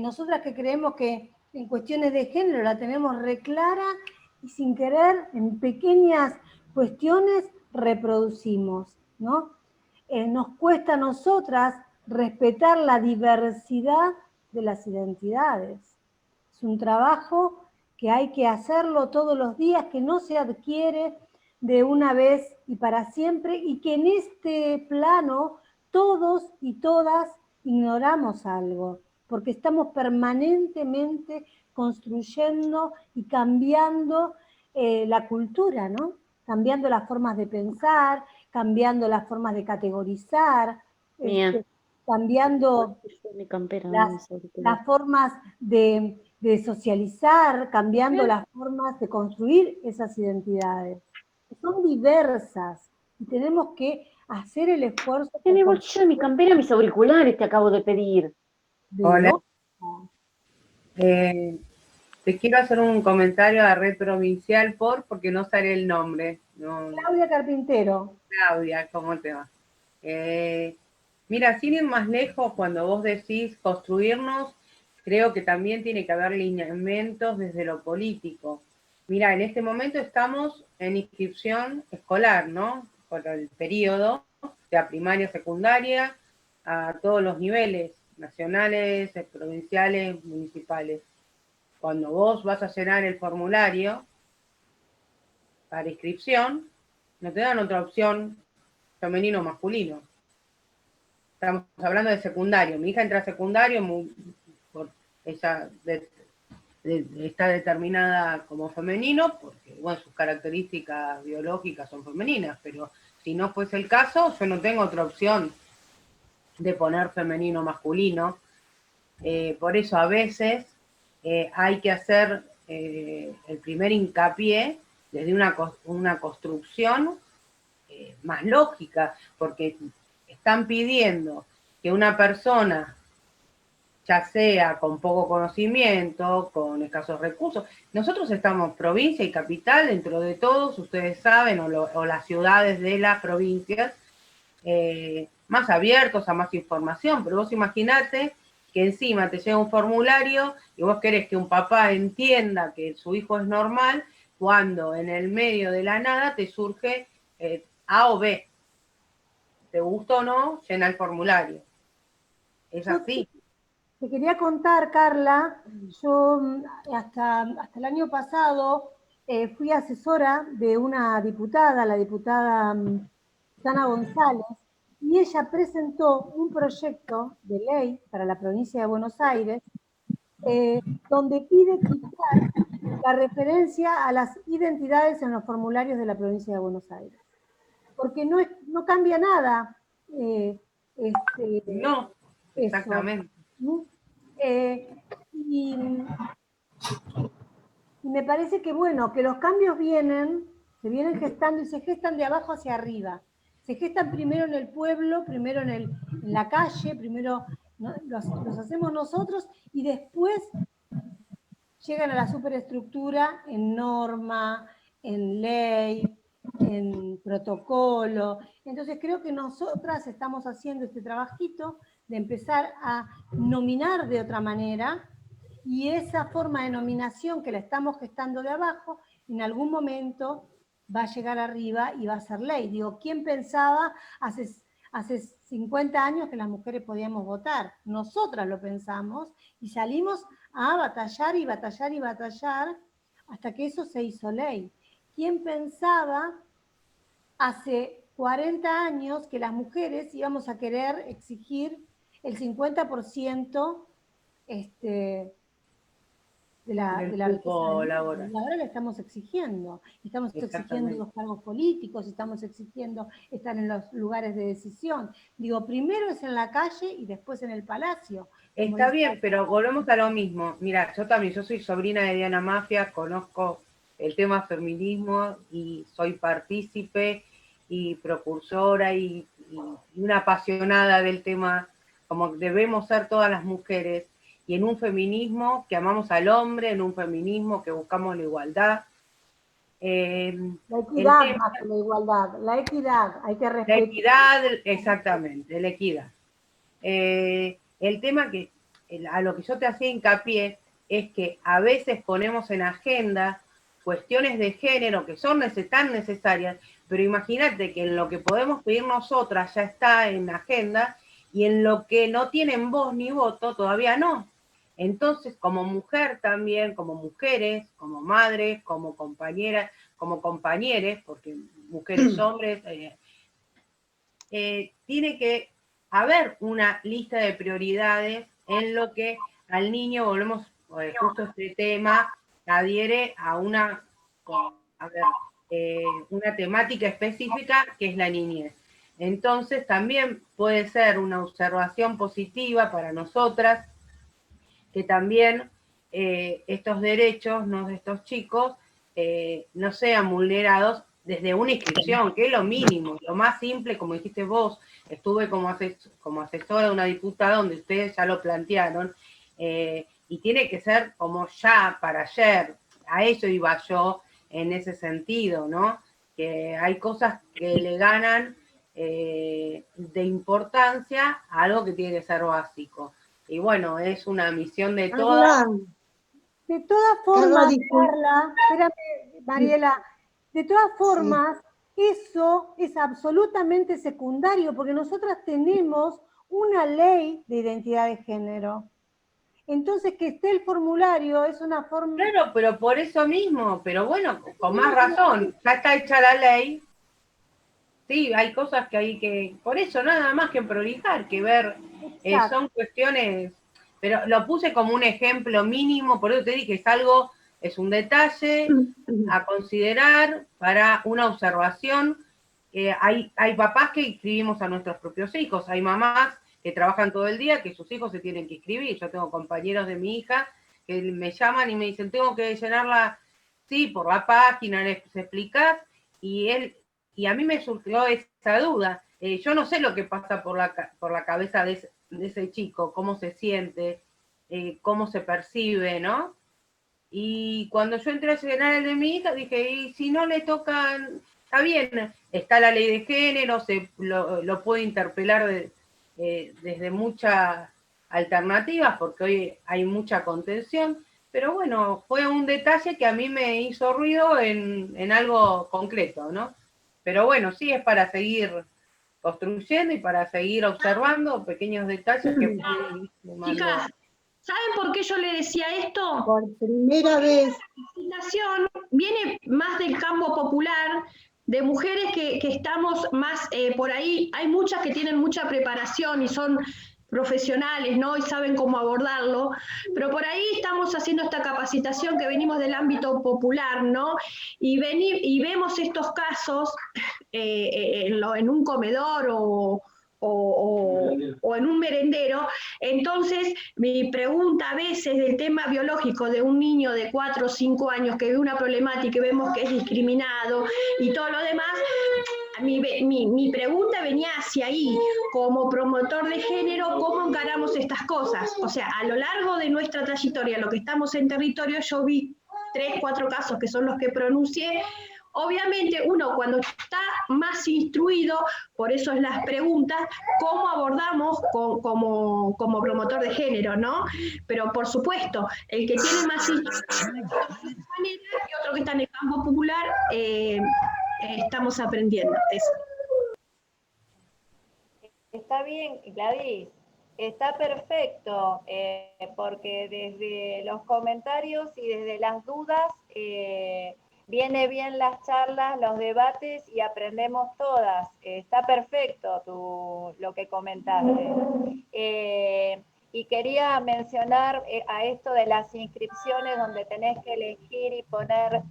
nosotras que creemos que en cuestiones de género la tenemos reclara y sin querer en pequeñas cuestiones reproducimos, ¿no? Nos cuesta a nosotras respetar la diversidad de las identidades. Es un trabajo que hay que hacerlo todos los días, que no se adquiere de una vez y para siempre, y que en este plano todos y todas ignoramos algo, porque estamos permanentemente construyendo y cambiando la cultura, ¿no? Cambiando las formas de pensar, cambiando las formas de categorizar, cambiando las formas de socializar, cambiando las formas de construir esas identidades. Son diversas y tenemos que hacer el esfuerzo. Tiene bolsillo mi campera, mis auriculares te acabo de pedir. Hola. Te quiero hacer un comentario a Red Provincial porque no sale el nombre. No. Claudia Carpintero. Claudia, ¿cómo te va? Mira, sin ir más lejos, cuando vos decís construirnos, creo que también tiene que haber lineamientos desde lo político. Mira, en este momento estamos en inscripción escolar, ¿no? Por el periodo, de primaria, secundaria, a todos los niveles, nacionales, provinciales, municipales. Cuando vos vas a llenar el formulario para inscripción, no te dan otra opción femenino o masculino. Estamos hablando de secundario. Mi hija entra a secundario, ella está determinada como femenino, porque bueno, sus características biológicas son femeninas, pero si no fuese el caso, yo no tengo otra opción de poner femenino o masculino. Por eso a veces hay que hacer el primer hincapié desde una construcción más lógica, porque están pidiendo que una persona, ya sea con poco conocimiento, con escasos recursos, nosotros estamos provincia y capital, dentro de todos, ustedes saben, o las ciudades de las provincias, más abiertos a más información, pero vos imaginate que encima te llega un formulario y vos querés que un papá entienda que su hijo es normal, cuando en el medio de la nada te surge A o B. ¿Te gusta o no? Llena el formulario. Es así. Te quería contar, Carla, yo hasta el año pasado fui asesora de una diputada, la diputada Susana González, y ella presentó un proyecto de ley para la provincia de Buenos Aires, donde pide quitar la referencia a las identidades en los formularios de la provincia de Buenos Aires. Porque no cambia nada. No, exactamente. Y me parece que bueno, que los cambios se vienen gestando y se gestan de abajo hacia arriba. Se gestan primero en el pueblo, primero en la calle, primero los hacemos nosotros y después llegan a la superestructura en norma, en ley, en protocolo. Entonces creo que nosotras estamos haciendo este trabajito de empezar a nominar de otra manera, y esa forma de nominación que la estamos gestando de abajo, en algún momento va a llegar arriba y va a ser ley. Digo, ¿quién pensaba hace 50 años que las mujeres podíamos votar? Nosotras lo pensamos y salimos a batallar y batallar y batallar hasta que eso se hizo ley. ¿Quién pensaba hace 40 años que las mujeres íbamos a querer exigir el 50% de la cupo laboral? Y ahora la estamos exigiendo. Estamos exigiendo los cargos políticos, estamos exigiendo estar en los lugares de decisión. Digo, primero es en la calle y después en el palacio. Está bien, pero volvemos a lo mismo. Mira, yo soy sobrina de Diana Mafia, conozco el tema feminismo y soy partícipe y precursora y una apasionada del tema como debemos ser todas las mujeres, y en un feminismo que amamos al hombre, en un feminismo que buscamos la igualdad. La equidad más que la igualdad, la equidad, hay que respetar. La equidad, exactamente, la equidad. El tema a lo que yo te hacía hincapié es que a veces ponemos en agenda cuestiones de género que son tan necesarias, pero imagínate que en lo que podemos pedir nosotras ya está en agenda y en lo que no tienen voz ni voto todavía no. Entonces, como mujer también, como mujeres, como madres, como compañeras, como compañeres, porque mujeres, hombres, tiene que haber una lista de prioridades en lo que al niño, volvemos justo a este tema, adhiere a una temática específica que es la niñez. Entonces también puede ser una observación positiva para nosotras que también estos derechos de estos chicos no sean vulnerados desde una inscripción, que es lo mínimo, lo más simple, como dijiste vos. Estuve como asesora de una diputada donde ustedes ya lo plantearon, y tiene que ser como ya para ayer. A eso iba yo en ese sentido, ¿no? Que hay cosas que le ganan de importancia a algo que tiene que ser básico. Y bueno, es una misión de todas. De todas formas, Carla, espérame, Mariela, de todas formas, eso es absolutamente secundario, porque nosotras tenemos una ley de identidad de género. Entonces, que esté el formulario es una forma... Claro, pero por eso mismo, pero bueno, con más razón, ya está hecha la ley. Sí, hay cosas que hay que... Por eso nada más que priorizar, que ver, son cuestiones... Pero lo puse como un ejemplo mínimo, por eso te dije, es un detalle a considerar para una observación. Hay papás que inscribimos a nuestros propios hijos, hay mamás que trabajan todo el día, que sus hijos se tienen que inscribir. Yo tengo compañeros de mi hija que me llaman y me dicen, tengo que llenarla, sí, por la página, les explicás, y a mí me surgió esa duda. Yo no sé lo que pasa por la cabeza de ese chico, cómo se siente, cómo se percibe, ¿no? Y cuando yo entré a llenar el de mi hija, dije, y si no le tocan, está bien, está la ley de género, lo puede interpelar desde muchas alternativas, porque hoy hay mucha contención, pero bueno, fue un detalle que a mí me hizo ruido en algo concreto, ¿no? Pero bueno, sí, es para seguir construyendo y para seguir observando pequeños detalles que pueden ir. Chicas, ¿saben por qué yo le decía esto? Por primera vez. La capacitación viene más del campo popular, de mujeres que estamos más por ahí. Hay muchas que tienen mucha preparación y son profesionales, ¿no? Y saben cómo abordarlo, pero por ahí estamos haciendo esta capacitación que venimos del ámbito popular, ¿no? Y vemos estos casos en un comedor o en un merendero. Entonces, mi pregunta a veces del tema biológico de un niño de 4 o 5 años que ve una problemática y vemos que es discriminado y todo lo demás, mi pregunta venía hacia ahí, como promotor de género, ¿cómo encaramos estas cosas? O sea, a lo largo de nuestra trayectoria, lo que estamos en territorio, yo vi 3, 4 casos que son los que pronuncié. Obviamente uno cuando está más instruido, por eso es las preguntas, ¿cómo abordamos como promotor de género, no? Pero por supuesto, el que tiene más instrucción de esta manera y otro que está en el campo popular, estamos aprendiendo eso. Está bien, Gladys, está perfecto, porque desde los comentarios y desde las dudas viene bien las charlas, los debates y aprendemos todas. Está perfecto lo que comentaste. Y quería mencionar a esto de las inscripciones donde tenés que elegir y poner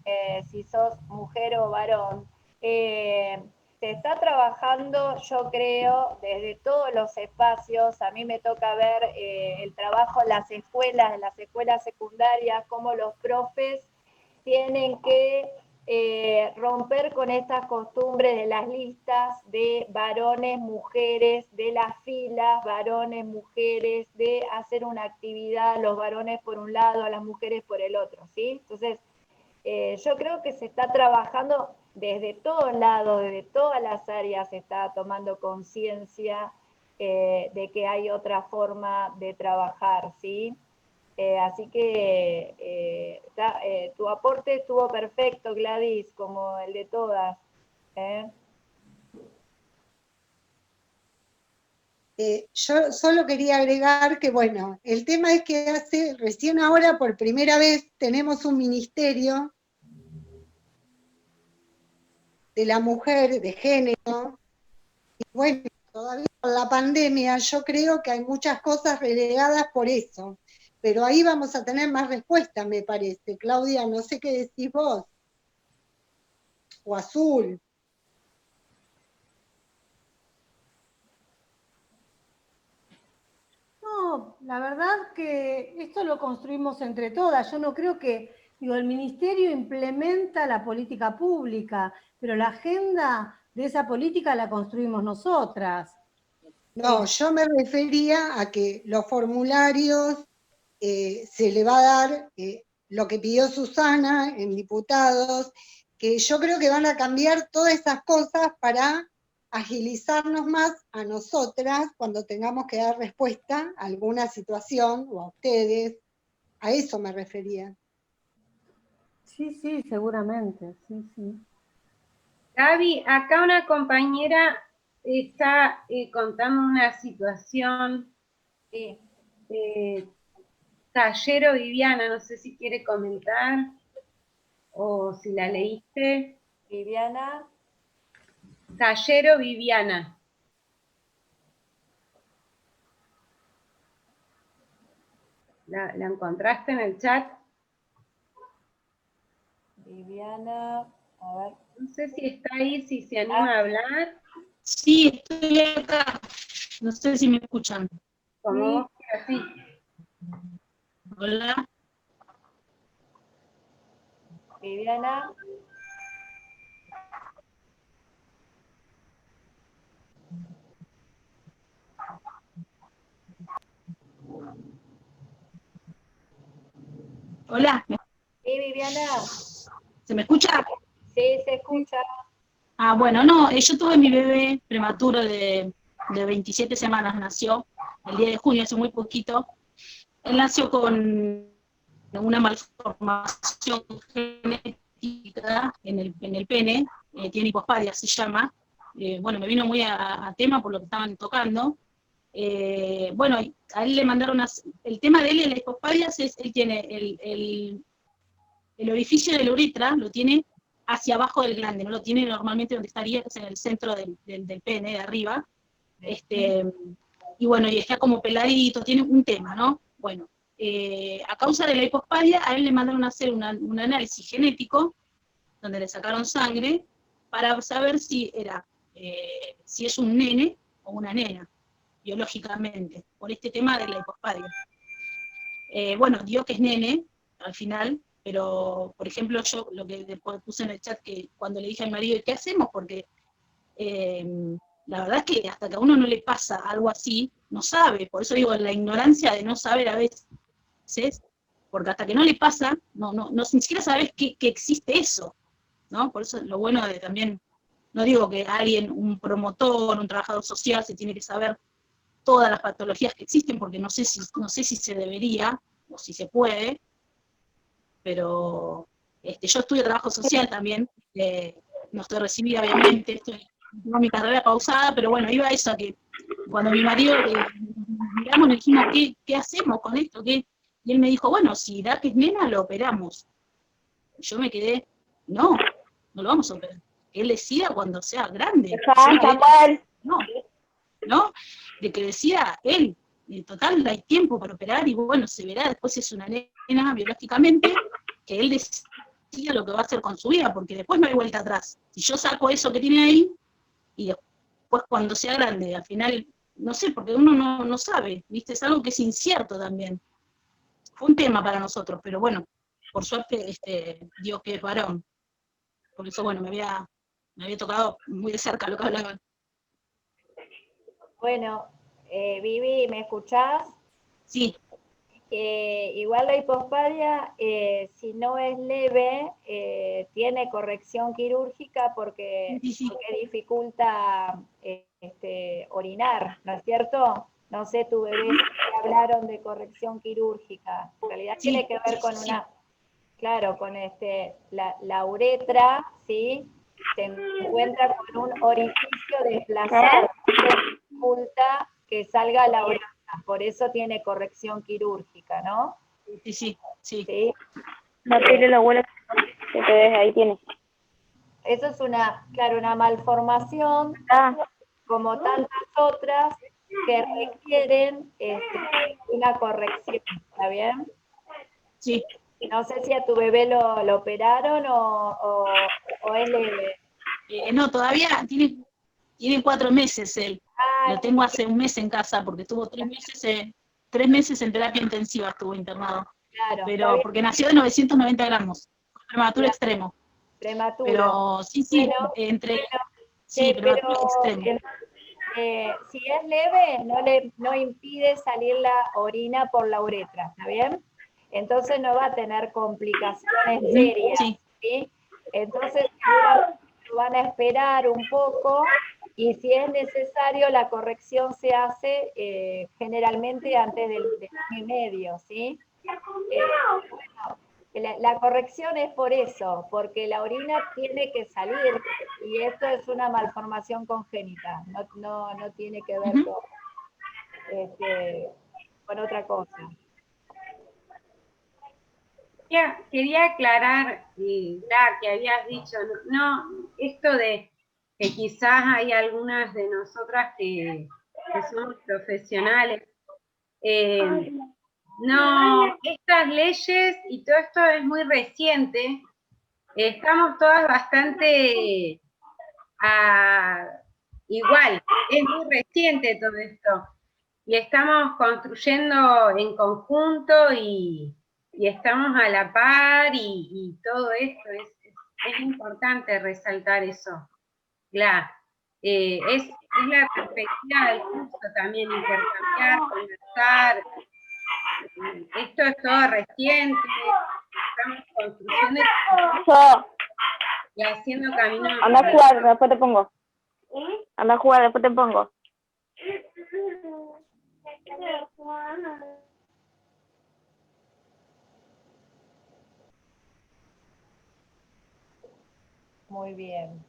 si sos mujer o varón. Se está trabajando, yo creo, desde todos los espacios. A mí me toca ver el trabajo en las escuelas secundarias, cómo los profes tienen que romper con estas costumbres de las listas de varones, mujeres, de las filas, varones, mujeres, de hacer una actividad, los varones por un lado, a las mujeres por el otro, ¿sí? Entonces, yo creo que se está trabajando desde todos lados, desde todas las áreas, se está tomando conciencia de que hay otra forma de trabajar, ¿sí? Así que tu aporte estuvo perfecto, Gladys, como el de todas. Yo solo quería agregar que, bueno, el tema es que recién ahora por primera vez tenemos un ministerio de la mujer, de género, y bueno, todavía con la pandemia yo creo que hay muchas cosas relegadas por eso, pero ahí vamos a tener más respuestas, me parece. Claudia, no sé qué decís vos, o Azul. No, la verdad que esto lo construimos entre todas. Yo no creo que, digo, el ministerio implementa la política pública, pero la agenda de esa política la construimos nosotras. No, yo me refería a que los formularios se le va a dar lo que pidió Susana en diputados, que yo creo que van a cambiar todas esas cosas para agilizarnos más a nosotras cuando tengamos que dar respuesta a alguna situación o a ustedes. A eso me refería. Sí, sí, seguramente, sí, sí. Gaby, acá una compañera está contando una situación. Sí. Tallero Viviana, no sé si quiere comentar o si la leíste. Viviana. Tallero Viviana. ¿La encontraste en el chat? Viviana, a ver. No sé si está ahí, si se anima a hablar. Sí, estoy acá. No sé si me escuchan. Como así. Hola. Viviana. Hola. Sí, Viviana. ¿Se me escucha? Sí, se escucha. Ah, bueno, no, yo tuve mi bebé prematuro de 27 semanas, nació el 10 de junio, hace muy poquito. Él nació con una malformación genética en el pene, tiene hipospadia, se llama. Bueno, me vino muy a tema por lo que estaban tocando. Bueno, a él le mandaron, el tema de él en la hipospadia es, él tiene el orificio de la uretra, lo tiene hacia abajo del glande, no lo tiene normalmente donde estaría, es en el centro del pene, de arriba. Y bueno, y está como peladito, tiene un tema, ¿no? Bueno, a causa de la hipospadia, a él le mandaron a hacer un análisis genético, donde le sacaron sangre, para saber si es un nene o una nena, biológicamente, por este tema de la hipospadia. Bueno, dio que es nene, al final, pero, por ejemplo, yo lo que después puse en el chat, que cuando le dije a mi marido, ¿qué hacemos? Porque la verdad es que hasta que a uno no le pasa algo así, no sabe, por eso digo, la ignorancia de no saber a veces, porque hasta que no le pasa, ni siquiera sabes que existe eso, ¿no? Por eso lo bueno de también, no digo que alguien, un promotor, un trabajador social, se tiene que saber todas las patologías que existen, porque no sé si se debería, o si se puede, pero yo estudio trabajo social también, no estoy recibida obviamente, tengo mi carrera pausada, pero bueno, iba a eso, que cuando mi marido miramos, le dijimos, ¿qué hacemos con esto? Y él me dijo, bueno, si da que es nena, lo operamos. Yo me quedé, no lo vamos a operar. Él decida cuando sea grande. ¿No? De que decida él, en total hay tiempo para operar y bueno, se verá después si es una nena biológicamente, que él decida lo que va a hacer con su vida, porque después no hay vuelta atrás. Si yo saco eso que tiene ahí, y después cuando sea grande, al final, no sé, porque uno no sabe, ¿viste? Es algo que es incierto también. Fue un tema para nosotros, pero bueno, por suerte Dios que es varón. Por eso, bueno, me había tocado muy de cerca lo que hablaban. Bueno, Vivi, ¿me escuchás? Sí. Igual la hipospadia, si no es leve, tiene corrección quirúrgica porque dificulta orinar, ¿no es cierto? No sé, tu bebé si hablaron de corrección quirúrgica. En realidad tiene que ver con una, claro, con la uretra, ¿sí? Se encuentra con un orificio desplazado, que dificulta que salga la orina. Por eso tiene corrección quirúrgica, ¿no? Sí. ¿Sí? Matilde, la abuela que te ves ahí tiene. Eso es una malformación, como tantas otras, que requieren una corrección, ¿está bien? Sí. No sé si a tu bebé lo operaron o es leve. No, todavía tiene 4 meses él. Lo tengo hace un mes en casa porque estuvo 3 meses en terapia intensiva, estuvo internado. Claro, Pero porque nació de 990 gramos, prematuro extremo. Prematuro. Pero sí, prematuro extremo. Si es leve, no impide salir la orina por la uretra, ¿está bien? Entonces no va a tener complicaciones serias, ¿sí? Entonces van a esperar un poco y si es necesario la corrección se hace generalmente antes del año y medio, ¿sí? La corrección es por eso, porque la orina tiene que salir y esto es una malformación congénita, no tiene que ver con otra cosa. Quería aclarar, que habías dicho, esto de que quizás hay algunas de nosotras que somos profesionales. No, estas leyes y todo esto es muy reciente. Estamos todas bastante igual, es muy reciente todo esto. Y estamos construyendo en conjunto y estamos a la par y todo esto. Es importante resaltar eso. Es la perspectiva del curso también, intercambiar, conversar. Esto es todo reciente, estamos construyendo y haciendo camino. Anda a jugar, después te pongo. Anda a jugar, después te pongo. Muy bien.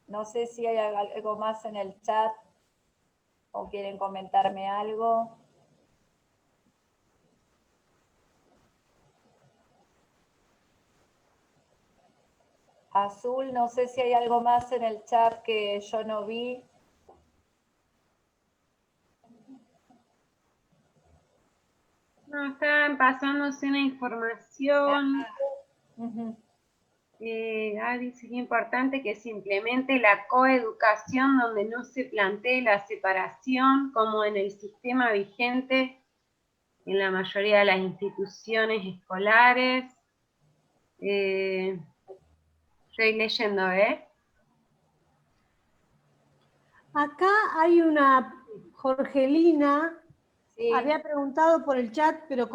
No sé si hay algo más en el chat o quieren comentarme algo. Azul, no sé si hay algo más en el chat que yo no vi. No, estaban pasándose una información. Dice que es importante que se implemente la coeducación donde no se plantee la separación como en el sistema vigente en la mayoría de las instituciones escolares. Estoy leyendo, Acá hay una Jorgelina, había preguntado por el chat, pero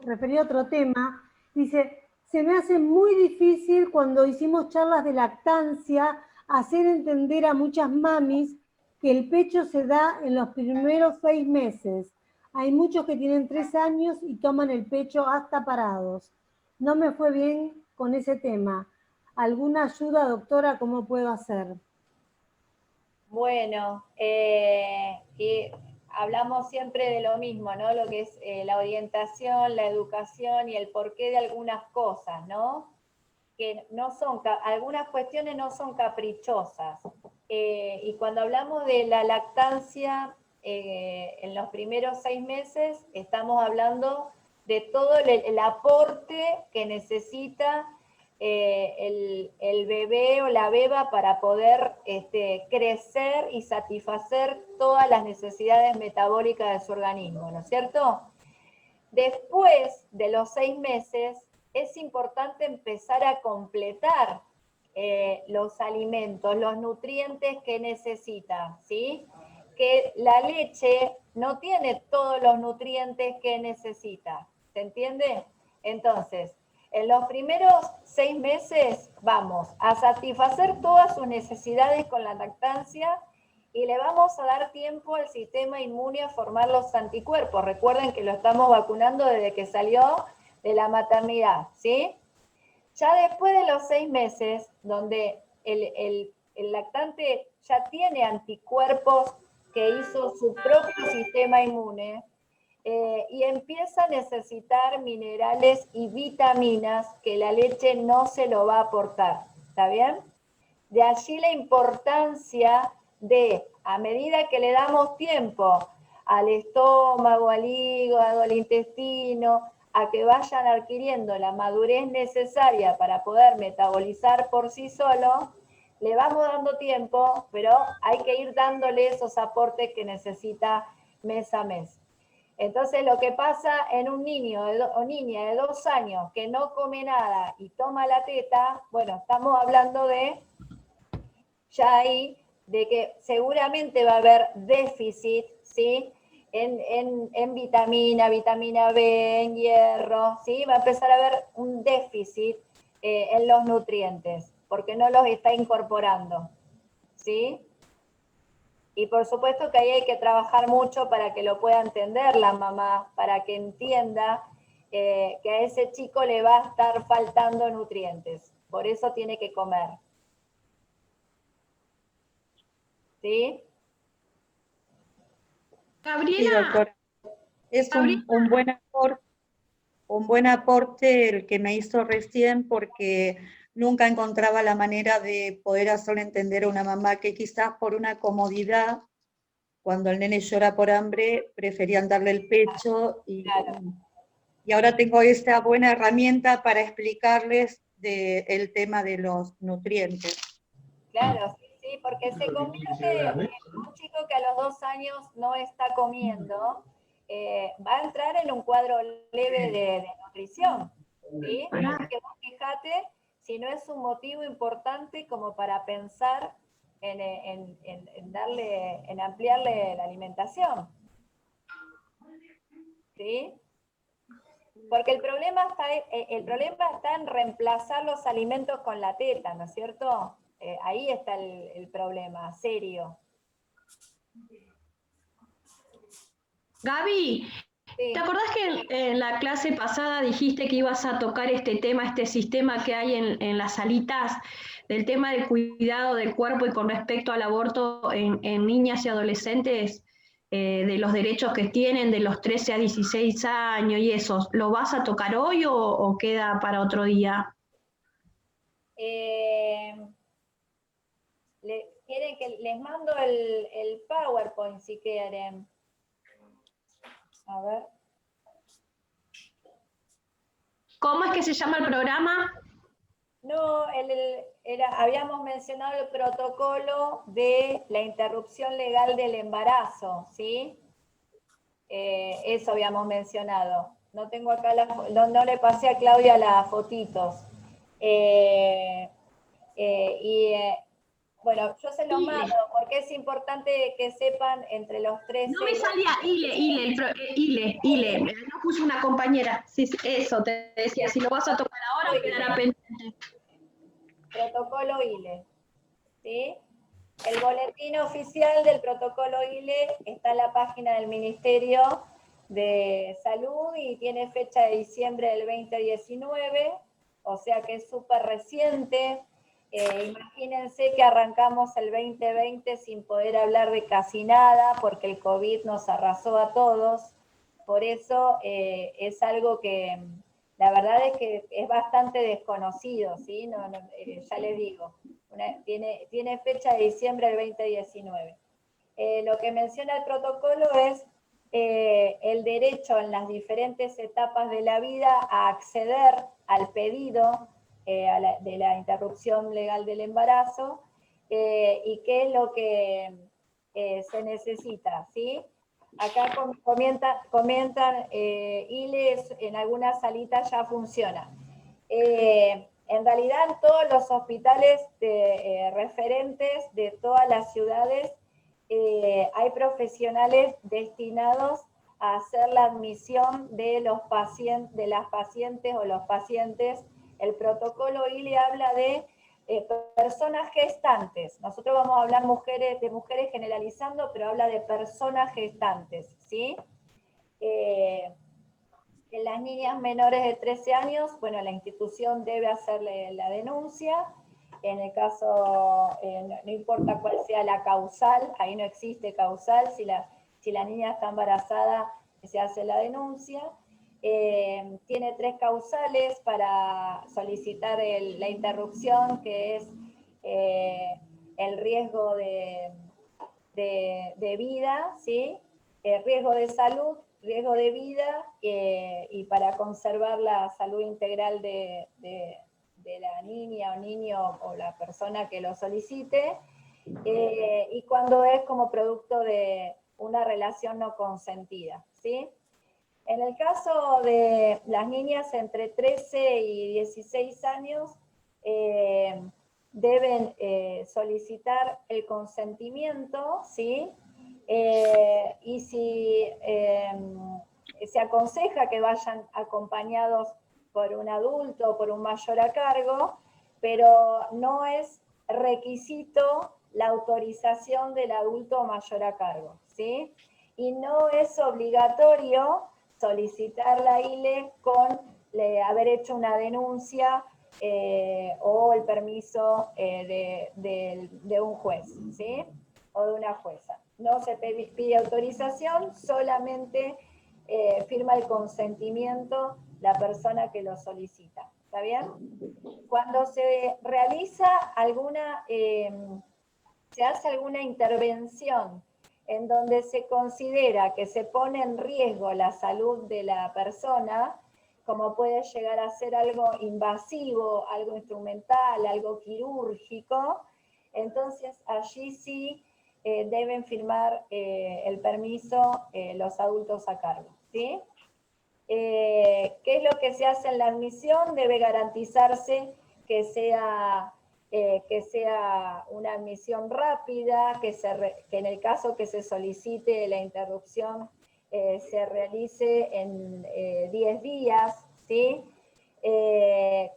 referido a otro tema. Dice, se me hace muy difícil cuando hicimos charlas de lactancia hacer entender a muchas mamis que el pecho se da en los primeros 6 meses. Hay muchos que tienen 3 años y toman el pecho hasta parados. No me fue bien con ese tema. ¿Alguna ayuda, doctora? ¿Cómo puedo hacer? Bueno, y hablamos siempre de lo mismo, ¿no? Lo que es la orientación, la educación y el porqué de algunas cosas, ¿no? Que no son, algunas cuestiones no son caprichosas. Y cuando hablamos de la lactancia en los primeros 6 meses, estamos hablando de todo el aporte que necesita el bebé o la beba para poder crecer y satisfacer todas las necesidades metabólicas de su organismo, ¿no es cierto? Después de los 6 meses, es importante empezar a completar los alimentos, los nutrientes que necesita, ¿sí? Que la leche no tiene todos los nutrientes que necesita, ¿se entiende? Entonces, en los primeros 6 meses vamos a satisfacer todas sus necesidades con la lactancia y le vamos a dar tiempo al sistema inmune a formar los anticuerpos. Recuerden que lo estamos vacunando desde que salió de la maternidad, ¿sí? Ya después de los 6 meses, donde el lactante ya tiene anticuerpos que hizo su propio sistema inmune, y empieza a necesitar minerales y vitaminas que la leche no se lo va a aportar, ¿está bien? De allí la importancia de, a medida que le damos tiempo al estómago, al hígado, al intestino, a que vayan adquiriendo la madurez necesaria para poder metabolizar por sí solo, le vamos dando tiempo, pero hay que ir dándole esos aportes que necesita mes a mes. Entonces lo que pasa en un niño o niña de 2 años que no come nada y toma la teta, bueno, estamos hablando de ya ahí, de que seguramente va a haber déficit, ¿sí? En vitamina B, en hierro, ¿sí? Va a empezar a haber un déficit en los nutrientes, porque no los está incorporando, ¿sí? Y por supuesto que ahí hay que trabajar mucho para que lo pueda entender la mamá, para que entienda que a ese chico le va a estar faltando nutrientes. Por eso tiene que comer. ¿Sí? Gabriela. Sí, doctora. Es un buen aporte el que me hizo recién, porque nunca encontraba la manera de poder hacerle entender a una mamá que quizás por una comodidad, cuando el nene llora por hambre, preferían darle el pecho, y ahora tengo esta buena herramienta para explicarles el tema de los nutrientes. Claro, sí, porque se convierte en un chico que a los 2 años no está comiendo, va a entrar en un cuadro leve de nutrición, ¿sí? Así que vos fijate si no es un motivo importante como para pensar en ampliarle la alimentación, ¿sí? Porque el problema está en reemplazar los alimentos con la teta, ¿no es cierto? Ahí está el problema serio. Gaby, ¿te acordás que en la clase pasada dijiste que ibas a tocar este tema, este sistema que hay en las salitas, del tema del cuidado del cuerpo y con respecto al aborto en niñas y adolescentes, de los derechos que tienen de los 13 a 16 años y eso? ¿Lo vas a tocar hoy o queda para otro día? Quieren que les mando el PowerPoint si quieren. A ver. ¿Cómo es que se llama el programa? No, habíamos mencionado el protocolo de la interrupción legal del embarazo, ¿sí? Eso habíamos mencionado. No tengo acá no le pasé a Claudia las fotitos. Bueno, yo se los mando porque es importante que sepan entre los 13. No me salía Ile, no puse una compañera. Sí, eso te decía, si lo vas a tocar ahora quedará pendiente. Protocolo ILE, ¿sí? El boletín oficial del protocolo ILE está en la página del Ministerio de Salud y tiene fecha de diciembre del 2019, o sea que es súper reciente. Imagínense que arrancamos el 2020 sin poder hablar de casi nada porque el COVID nos arrasó a todos. Por eso es algo que la verdad es que es bastante desconocido, ¿sí? Ya les digo, tiene fecha de diciembre del 2019. Lo que menciona el protocolo es el derecho en las diferentes etapas de la vida a acceder al pedido de la interrupción legal del embarazo y qué es lo que se necesita, ¿sí? Acá comentan ILES, en algunas salitas ya funciona. En realidad en todos los hospitales referentes de todas las ciudades hay profesionales destinados a hacer la admisión de las pacientes o los pacientes. El protocolo ILE habla de personas gestantes. Nosotros vamos a hablar de mujeres generalizando, pero habla de personas gestantes, ¿sí? En las niñas menores de 13 años, bueno, la institución debe hacerle la denuncia. En el caso, no importa cuál sea la causal, ahí no existe causal, si la niña está embarazada, se hace la denuncia. Tiene 3 causales para solicitar la interrupción, que es el riesgo de vida, ¿sí? El riesgo de salud, riesgo de vida, y para conservar la salud integral de la niña o niño o la persona que lo solicite, y cuando es como producto de una relación no consentida, ¿sí? En el caso de las niñas entre 13 y 16 años, deben solicitar el consentimiento, ¿sí? Y si se aconseja que vayan acompañados por un adulto o por un mayor a cargo, pero no es requisito la autorización del adulto o mayor a cargo, ¿sí? Y no es obligatorio solicitar la ILE con haber hecho una denuncia o el permiso de un juez, ¿sí? O de una jueza. No se pide autorización, solamente firma el consentimiento la persona que lo solicita. ¿Está bien? Cuando se realiza se hace alguna intervención en donde se considera que se pone en riesgo la salud de la persona, como puede llegar a ser algo invasivo, algo instrumental, algo quirúrgico, entonces allí sí deben firmar el permiso los adultos a cargo, ¿sí? ¿Qué es lo que se hace en la admisión? Debe garantizarse que sea una admisión rápida, que en el caso que se solicite la interrupción se realice en 10 días, ¿sí?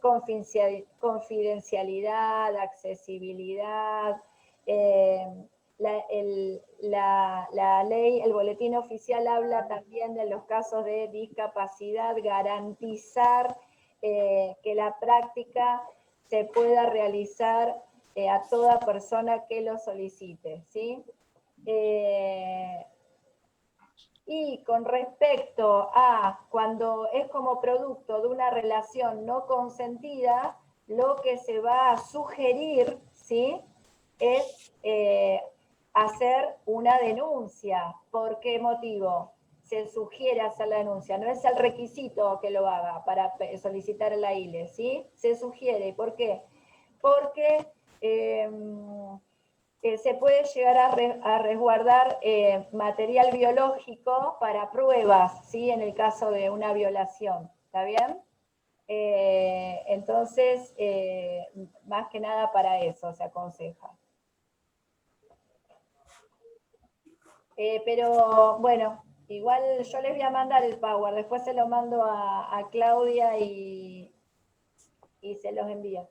Confidencialidad, accesibilidad, la ley, el boletín oficial habla también de los casos de discapacidad, garantizar que la práctica se pueda realizar a toda persona que lo solicite, ¿sí? Y con respecto a cuando es como producto de una relación no consentida, lo que se va a sugerir, ¿sí? Es hacer una denuncia. ¿Por qué motivo se sugiere hacer la denuncia? No es el requisito que lo haga para solicitar la ILE, ¿sí? Se sugiere. ¿Por qué? Porque se puede llegar a resguardar material biológico para pruebas, ¿sí? En el caso de una violación. ¿Está bien? Entonces, más que nada para eso se aconseja. Pero bueno, igual yo les voy a mandar el Power, después se lo mando a Claudia y se los envía.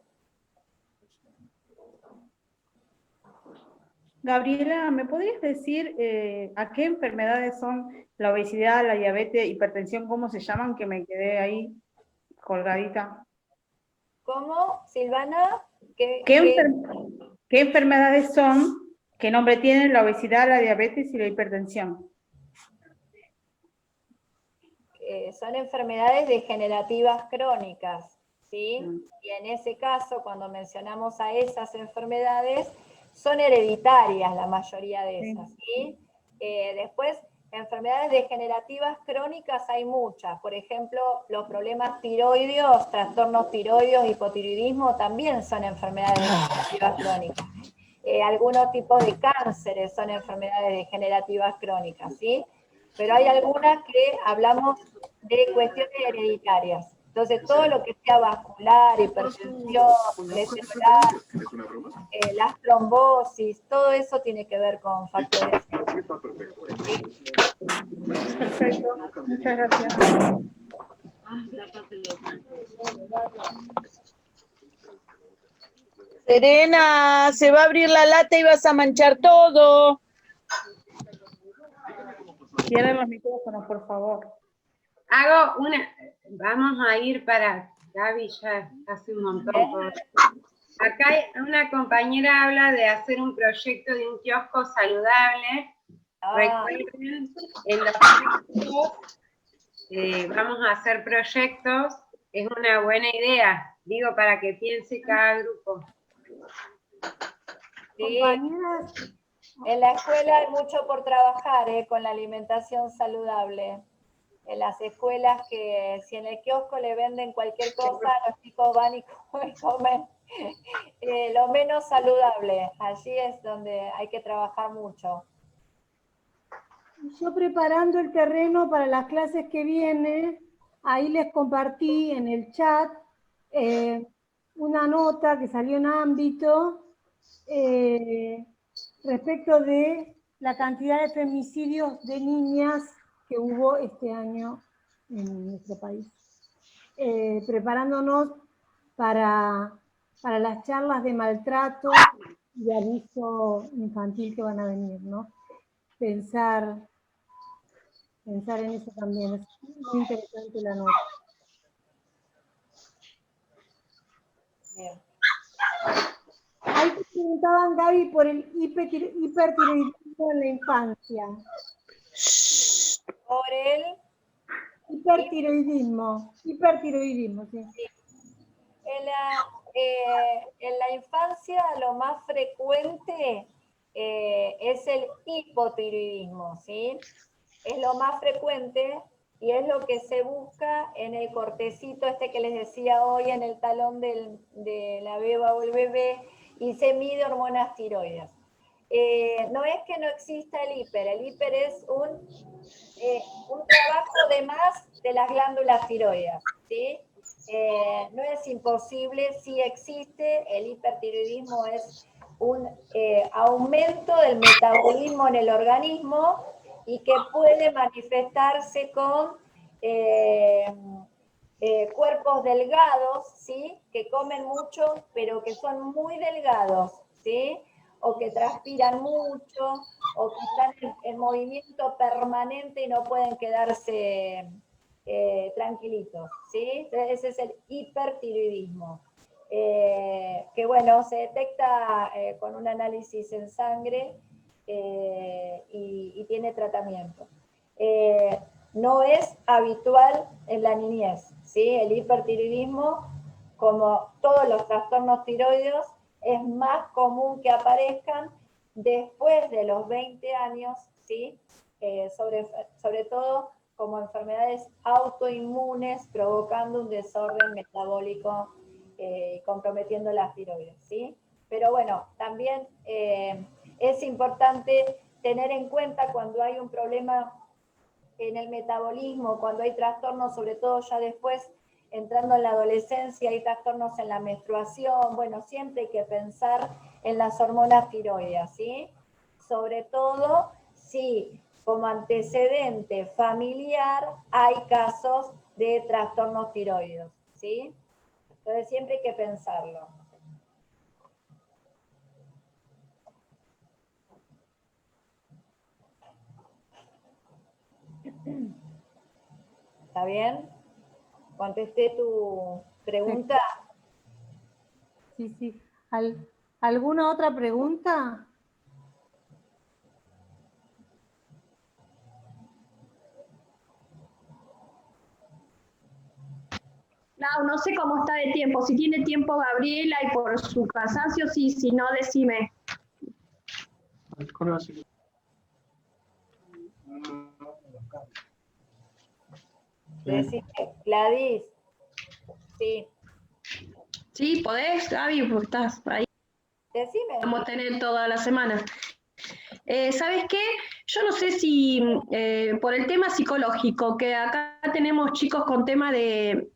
Gabriela, ¿me podrías decir a qué enfermedades son la obesidad, la diabetes, hipertensión, cómo se llaman? Que me quedé ahí colgadita. ¿Cómo, Silvana? ¿Qué enfermedades son? ¿Qué nombre tienen la obesidad, la diabetes y la hipertensión? Son enfermedades degenerativas crónicas, ¿sí? Y en ese caso, cuando mencionamos a esas enfermedades, son hereditarias la mayoría de esas, ¿sí? Después enfermedades degenerativas crónicas hay muchas. Por ejemplo, los problemas tiroideos, trastornos tiroideos, hipotiroidismo también son enfermedades degenerativas crónicas. Algunos tipos de cánceres son enfermedades degenerativas crónicas, ¿sí? Pero hay algunas que hablamos de cuestiones hereditarias. Entonces, todo lo que sea vascular, hipertensión, celular, las trombosis, todo eso tiene que ver con factores. Perfecto, muchas gracias. Serena, se va a abrir la lata y vas a manchar todo. Cierren los micrófonos, por favor. Vamos a ir para, Gaby ya hace un montón. Acá una compañera habla de hacer un proyecto de un kiosco saludable. Recuerden, en los kioscos vamos a hacer proyectos, es una buena idea, digo, para que piense cada grupo. Sí. En la escuela hay mucho por trabajar con la alimentación saludable. En las escuelas que si en el kiosco le venden cualquier cosa, los chicos van y comen lo menos saludable. Allí es donde hay que trabajar mucho. Yo preparando el terreno para las clases que vienen, ahí les compartí en el chat una nota que salió en Ámbito respecto de la cantidad de femicidios de niñas que hubo este año en nuestro país. Preparándonos para las charlas de maltrato y abuso infantil que van a venir, ¿no? Pensar en eso también, es muy interesante la nota. Bien. Ahí te preguntaban, Gaby, por el hipertiroidismo en la infancia. Por el hipertiroidismo, sí. En la infancia lo más frecuente es el hipotiroidismo, ¿sí? Es lo más frecuente y es lo que se busca en el cortecito este que les decía hoy, en el talón de la beba o el bebé, y se mide hormonas tiroides. No es que no exista el hiper es un trabajo de más de las glándulas tiroides, ¿sí? No es imposible, sí existe, el hipertiroidismo es un aumento del metabolismo en el organismo y que puede manifestarse con cuerpos delgados, ¿sí? Que comen mucho, pero que son muy delgados, ¿sí? O que transpiran mucho, o que están en movimiento permanente y no pueden quedarse tranquilitos, ¿sí? Ese es el hipertiroidismo. Que bueno, se detecta con un análisis en sangre y tiene tratamiento. No es habitual en la niñez, ¿sí? El hipertiroidismo, como todos los trastornos tiroideos, es más común que aparezcan después de los 20 años, ¿sí? Sobre todo como enfermedades autoinmunes provocando un desorden metabólico y comprometiendo las tiroides, ¿sí? Pero bueno, también es importante tener en cuenta cuando hay un problema en el metabolismo, cuando hay trastornos, sobre todo ya después, entrando en la adolescencia, hay trastornos en la menstruación, bueno, siempre hay que pensar en las hormonas tiroides, ¿sí? Sobre todo si como antecedente familiar hay casos de trastornos tiroides, ¿sí? Entonces siempre hay que pensarlo. ¿Está bien? ¿Contesté tu pregunta? Sí. ¿Alguna otra pregunta? No sé cómo está de tiempo. Si tiene tiempo Gabriela y por su cansancio, sí, si no, decime. Decime, Gladys. Sí. Sí, podés, Gaby, porque estás ahí. Decime. Vamos a tener toda la semana. ¿Sabes qué? Yo no sé si por el tema psicológico, que acá tenemos chicos con tema de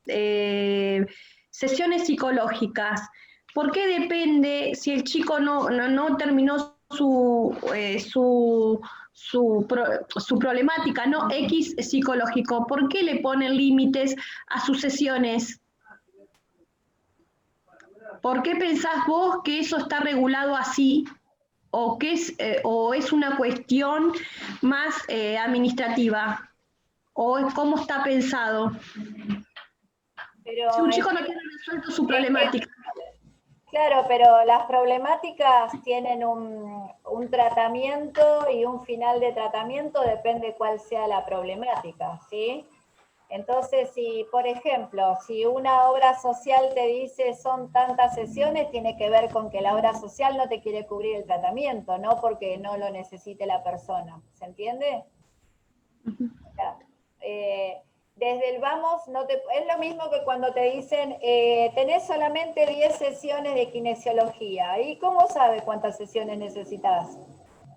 sesiones psicológicas, ¿por qué depende si el chico no terminó su problemática, no X psicológico? ¿Por qué le ponen límites a sus sesiones? ¿Por qué pensás vos que eso está regulado así? ¿O es una cuestión más administrativa? ¿O cómo está pensado? Pero si un chico no tiene resuelto su problemática. Claro, pero las problemáticas tienen un tratamiento y un final de tratamiento, depende cuál sea la problemática, ¿sí? Entonces, si, por ejemplo, si una obra social te dice son tantas sesiones, tiene que ver con que la obra social no te quiere cubrir el tratamiento, no porque no lo necesite la persona. ¿Se entiende? O sea, desde el vamos, es lo mismo que cuando te dicen, tenés solamente 10 sesiones de kinesiología. ¿Y cómo sabes cuántas sesiones necesitas?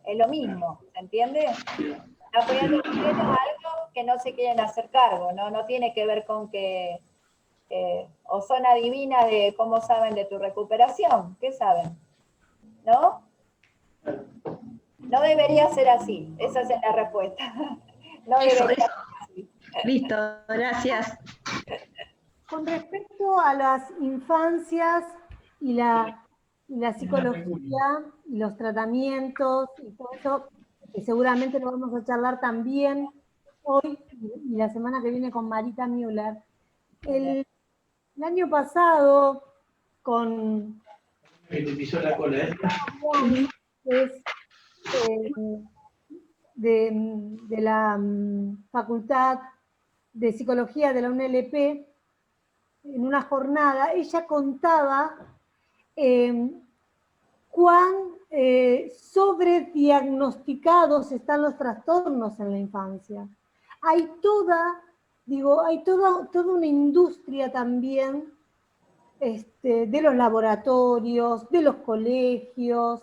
Es lo mismo, ¿se entiende? Está poniendo algo que no se quieren hacer cargo, no tiene que ver con que o son adivinas de cómo saben de tu recuperación. ¿Qué saben? ¿No? No debería ser así, esa es la respuesta. No debería ser así. Listo, gracias. Con respecto a las infancias y la psicología y los tratamientos y todo eso, que seguramente lo vamos a charlar también hoy y la semana que viene con Marita Müller. El año pasado, con de la Facultad de Psicología de la UNLP, en una jornada, ella contaba cuán sobrediagnosticados están los trastornos en la infancia. Hay toda una industria también de los laboratorios, de los colegios.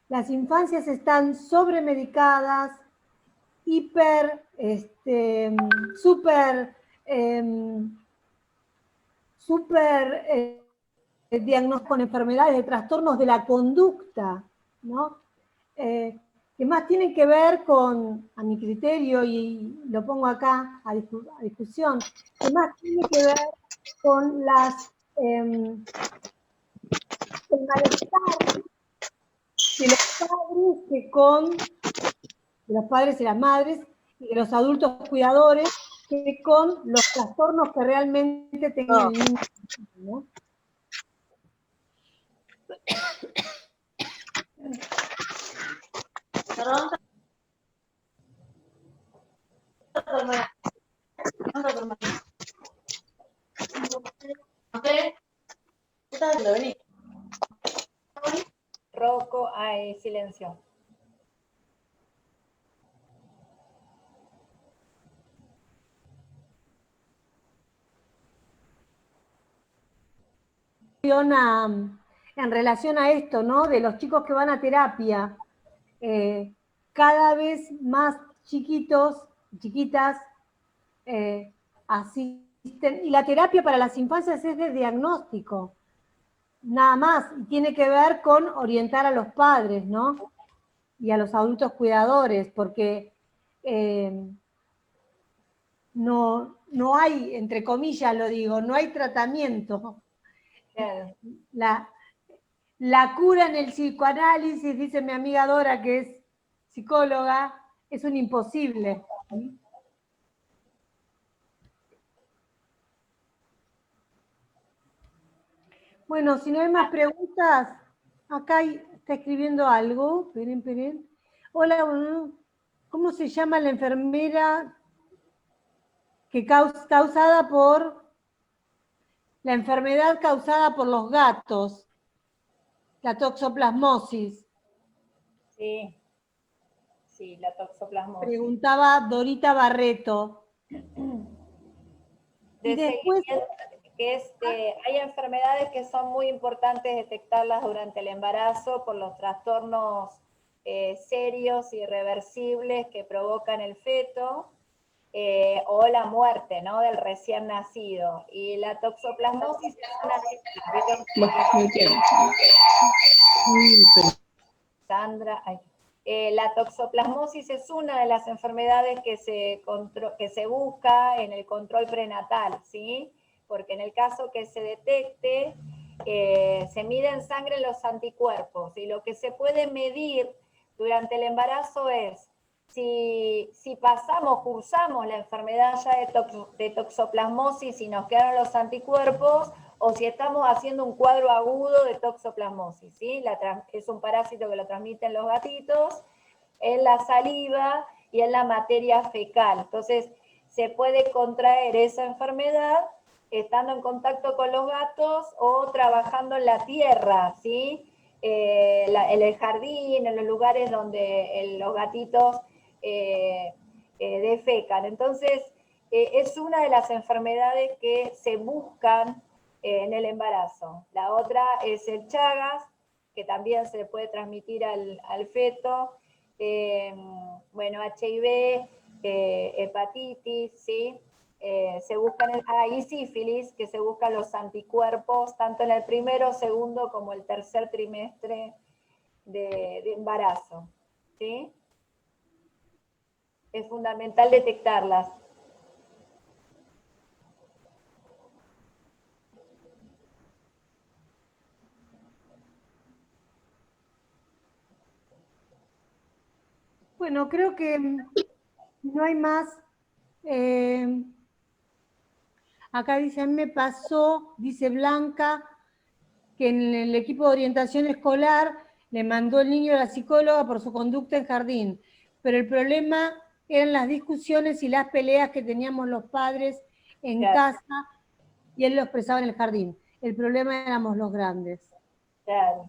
Las infancias están sobremedicadas, diagnóstico con enfermedades de trastornos de la conducta, ¿no? Que más tienen que ver con, a mi criterio, y lo pongo acá a discusión, que más tiene que ver con el malestar de los padres que con de los padres y las madres y de los adultos cuidadores que con los trastornos que realmente tengan el niño, ¿no? Rocco, silencio. En relación a esto, ¿no? De los chicos que van a terapia, cada vez más chiquitos, chiquitas, asisten, y la terapia para las infancias es de diagnóstico, nada más, y tiene que ver con orientar a los padres, ¿no? Y a los adultos cuidadores, porque no hay, entre comillas lo digo, no hay tratamiento. Claro. La cura en el psicoanálisis, dice mi amiga Dora, que es psicóloga, es un imposible. Bueno, si no hay más preguntas, acá está escribiendo algo. Esperen. Hola, ¿cómo se llama la enfermera causada por la enfermedad causada por los gatos? La toxoplasmosis. Sí. Sí, la toxoplasmosis. Preguntaba Dorita Barreto. De Y después, seguimiento, que hay enfermedades que son muy importantes detectarlas durante el embarazo por los trastornos serios, irreversibles que provocan el feto, o la muerte, ¿no?, del recién nacido. Y la toxoplasmosis es una de estas. Sandra, la toxoplasmosis es una de las enfermedades que se busca en el control prenatal, ¿sí? Porque en el caso que se detecte, se mide en sangre los anticuerpos, y lo que se puede medir durante el embarazo es si cursamos la enfermedad ya de toxoplasmosis y nos quedaron los anticuerpos, o si estamos haciendo un cuadro agudo de toxoplasmosis, ¿sí? Es un parásito que lo transmiten los gatitos en la saliva y en la materia fecal. Entonces, se puede contraer esa enfermedad estando en contacto con los gatos o trabajando en la tierra, ¿sí? En el jardín, en los lugares donde los gatitos defecan. Entonces, es una de las enfermedades que se buscan en el embarazo. La otra es el Chagas, que también se puede transmitir al feto. Bueno, HIV, hepatitis, ¿sí? Se buscan, y sífilis, que se buscan los anticuerpos tanto en el primero, segundo como el tercer trimestre de embarazo, ¿sí? Es fundamental detectarlas. bueno, creo que no hay más. Acá dice, a mí me pasó, dice Blanca, que en el equipo de orientación escolar le mandó el niño a la psicóloga por su conducta en jardín, pero el problema eran las discusiones y las peleas que teníamos los padres en casa, y él lo expresaba en el jardín. El problema éramos los grandes. Claro.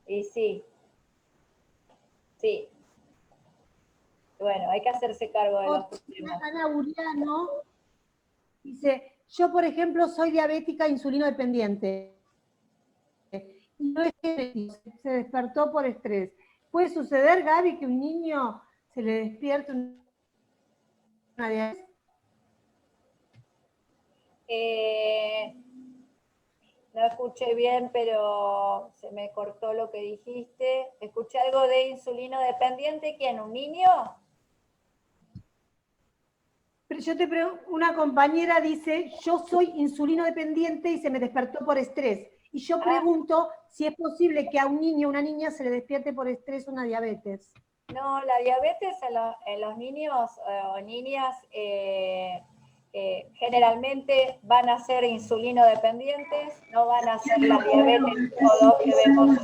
Y sí. Sí. Bueno, hay que hacerse cargo de los problemas. Ana Uriano dice, yo por ejemplo soy diabética insulino dependiente. Y no es genético, se despertó por estrés. ¿Puede suceder, Gaby, que un niño se le despierte una diabetes? No escuché bien, pero se me cortó lo que dijiste. Escuché algo de insulino dependiente. ¿Quién? ¿Un niño? Pero yo te pregunto, una compañera dice, yo soy insulino dependiente y se me despertó por estrés. Y yo pregunto si es posible que a un niño o una niña se le despierte por estrés una diabetes. No, la diabetes en los niños o niñas generalmente van a ser insulino dependientes, no van a ser la diabetes tipo 2 que vemos.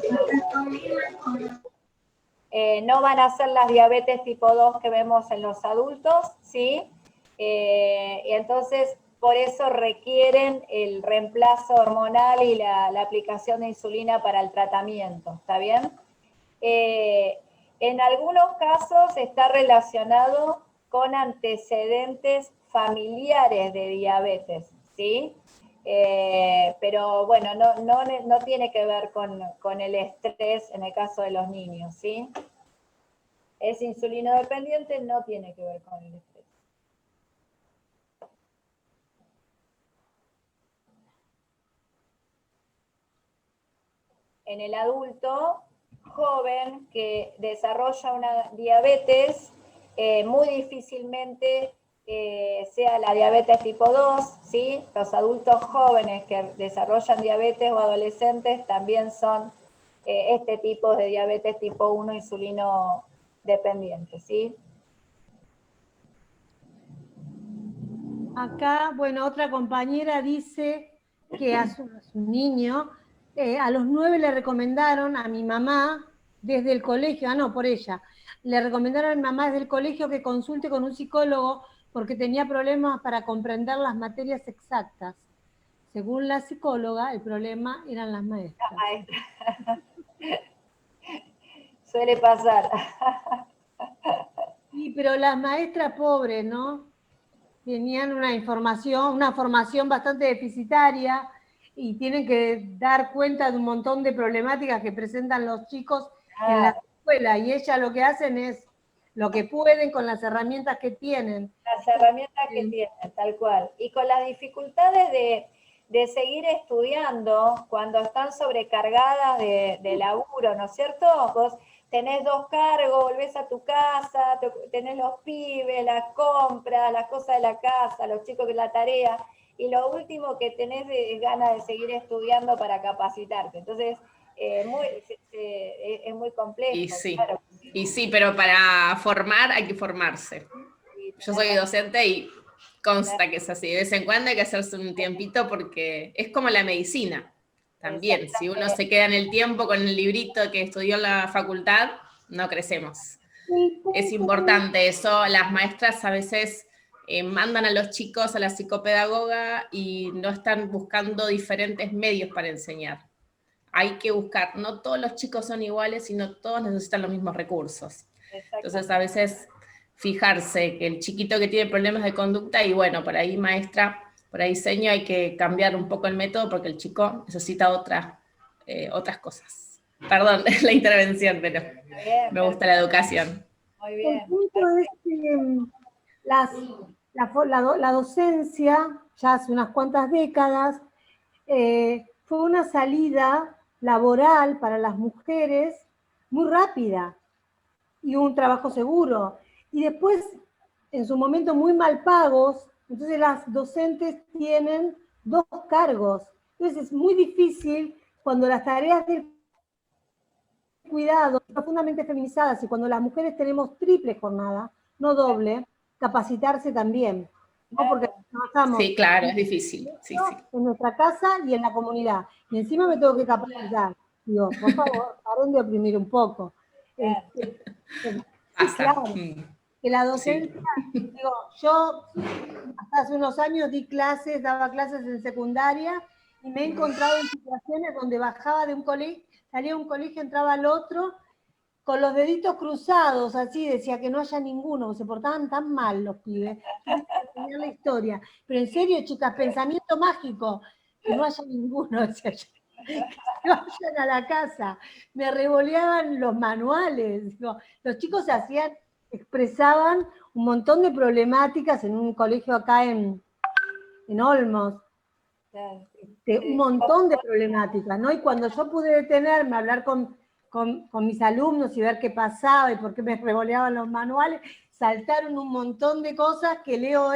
No van a ser las diabetes tipo 2 que vemos en los adultos, ¿sí? Y entonces, por eso requieren el reemplazo hormonal y la aplicación de insulina para el tratamiento, ¿está bien? En algunos casos está relacionado con antecedentes familiares de diabetes, ¿sí? Pero bueno, no tiene que ver con el estrés en el caso de los niños, ¿sí? Es insulino dependiente, no tiene que ver con el estrés. En el adulto joven que desarrolla una diabetes, muy difícilmente sea la diabetes tipo 2, ¿sí? Los adultos jóvenes que desarrollan diabetes o adolescentes también son este tipo de diabetes tipo 1 insulino dependiente, ¿sí? Acá, bueno, otra compañera dice que a su niño, a los 9 le recomendaron a mi mamá desde el colegio, por ella, le recomendaron a mi mamá desde el colegio que consulte con un psicólogo porque tenía problemas para comprender las materias exactas. Según la psicóloga, el problema eran las maestras. Suele pasar. Sí, pero las maestras pobres, ¿no? Tenían una formación bastante deficitaria y tienen que dar cuenta de un montón de problemáticas que presentan los chicos en la escuela. Y ellas lo que hacen es lo que pueden con las herramientas que tienen. Las herramientas que tienen, tal cual. Y con las dificultades de seguir estudiando cuando están sobrecargadas de laburo, ¿no es cierto? Vos tenés 2 cargos, volvés a tu casa, tenés los pibes, las compras, las cosas de la casa, los chicos que la tarea, y lo último que tenés es ganas de seguir estudiando para capacitarte. Entonces, es muy complejo. Y sí, claro. y sí, pero para formar hay que formarse. Yo soy docente y consta que es así. De vez en cuando hay que hacerse un tiempito porque es como la medicina. También, si uno se queda en el tiempo con el librito que estudió en la facultad, no crecemos. Es importante eso. Las maestras a veces mandan a los chicos a la psicopedagoga y no están buscando diferentes medios para enseñar. Hay que buscar, no todos los chicos son iguales, sino todos necesitan los mismos recursos. Entonces a veces fijarse que el chiquito que tiene problemas de conducta, y bueno, por ahí maestra, por ahí diseño, hay que cambiar un poco el método porque el chico necesita otras cosas. Perdón la intervención, pero me gusta la educación. Muy bien. El punto es que la docencia, ya hace unas cuantas décadas, fue una salida laboral para las mujeres muy rápida y un trabajo seguro. Y después, en su momento, muy mal pagos, entonces las docentes tienen 2 cargos. Entonces es muy difícil cuando las tareas del cuidado son profundamente feminizadas y cuando las mujeres tenemos triple jornada, no doble, capacitarse también. ¿No? Porque trabajamos Sí, claro, es difícil. Sí, sí. en nuestra casa y en la comunidad. Y encima me tengo que capacitar. Digo, por favor, paren de oprimir un poco. Claro, que la docencia, digo, yo hasta hace unos años daba clases en secundaria y me he encontrado en situaciones donde bajaba de un colegio, salía de un colegio, entraba al otro, con los deditos cruzados, así, decía que no haya ninguno, se portaban tan mal los pibes, la historia. Pero en serio, chicas, pensamiento mágico, que no haya ninguno, decía yo, que vayan a la casa. Me revoleaban los manuales. Digo, los chicos expresaban un montón de problemáticas en un colegio acá en Olmos. Un montón de problemáticas, ¿no? Y cuando yo pude detenerme a hablar con mis alumnos y ver qué pasaba y por qué me revoleaban los manuales, saltaron un montón de cosas que Leo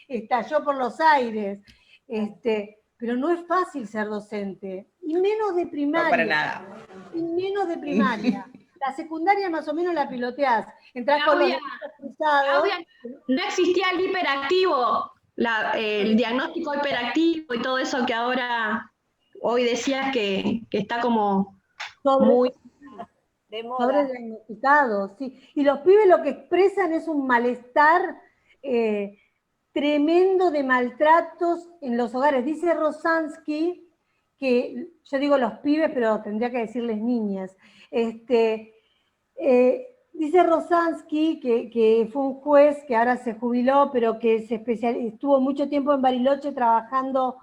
estalló por los aires. Pero no es fácil ser docente, y menos de primaria. No, para nada. Y menos de primaria. La secundaria más o menos la piloteás. Entrás con los deditos cruzados. Claudia, no existía el hiperactivo, el diagnóstico hiperactivo y todo eso que hoy decías que está como muy de moda. Sobrediagnosticado, sí. Y los pibes lo que expresan es un malestar tremendo de maltratos en los hogares. Dice Rosansky, que yo digo los pibes, pero tendría que decirles niñas. Dice Rosansky, que fue un juez que ahora se jubiló, pero que estuvo mucho tiempo en Bariloche trabajando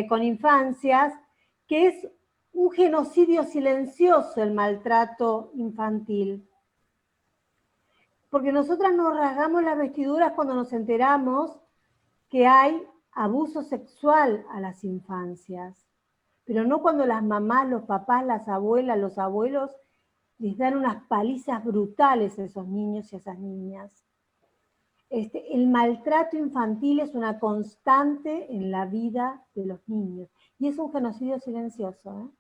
con infancias, que es un genocidio silencioso el maltrato infantil. Porque nosotras nos rasgamos las vestiduras cuando nos enteramos que hay abuso sexual a las infancias, pero no cuando las mamás, los papás, las abuelas, los abuelos les dan unas palizas brutales a esos niños y a esas niñas. El maltrato infantil es una constante en la vida de los niños y es un genocidio silencioso.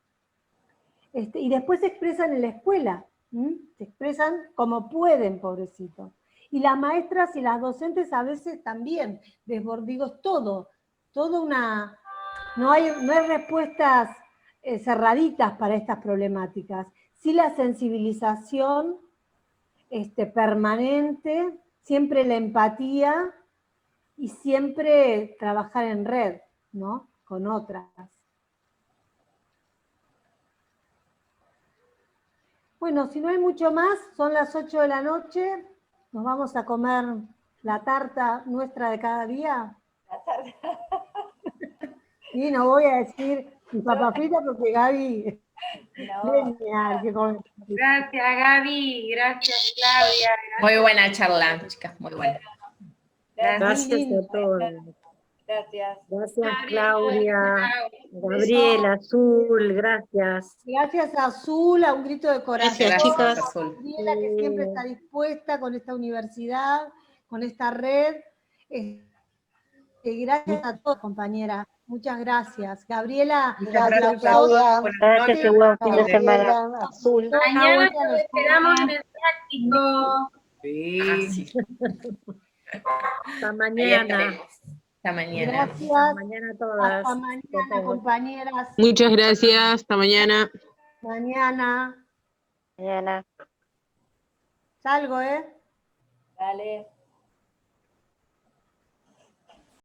Y después se expresan en la escuela, se expresan como pueden, pobrecitos. Y las maestras y las docentes a veces también, digo, todo una... No hay respuestas cerraditas para estas problemáticas. Sí la sensibilización permanente, siempre la empatía y siempre trabajar en red, ¿no? Con otras. Bueno, si no hay mucho más, son las 8 de la noche, nos vamos a comer la tarta nuestra de cada día. La tarta. Y no voy a decir mi papa frita porque Gaby No. genial, que come. Gracias, Gaby. Gracias, Claudia. Muy buena charla, chicas, muy buena. Gracias a todos. Gracias. Gracias, Claudia, Gabriela, Azul, gracias. Gracias a Azul, a un grito de corazón. Gracias, chicas. A Gabriela, que siempre está dispuesta con esta universidad, con esta red. Gracias a todos, compañeras. Muchas gracias. Gabriela, Gracias, Claudia. Gracias, qué buen fin de semana. Azul. Mañana nos esperamos en el práctico. Sí. Hasta mañana. Hasta mañana. Gracias. Hasta mañana a todas. Hasta mañana, compañeras. Muchas gracias, hasta mañana. Mañana. Mañana. Salgo, ¿eh? Dale.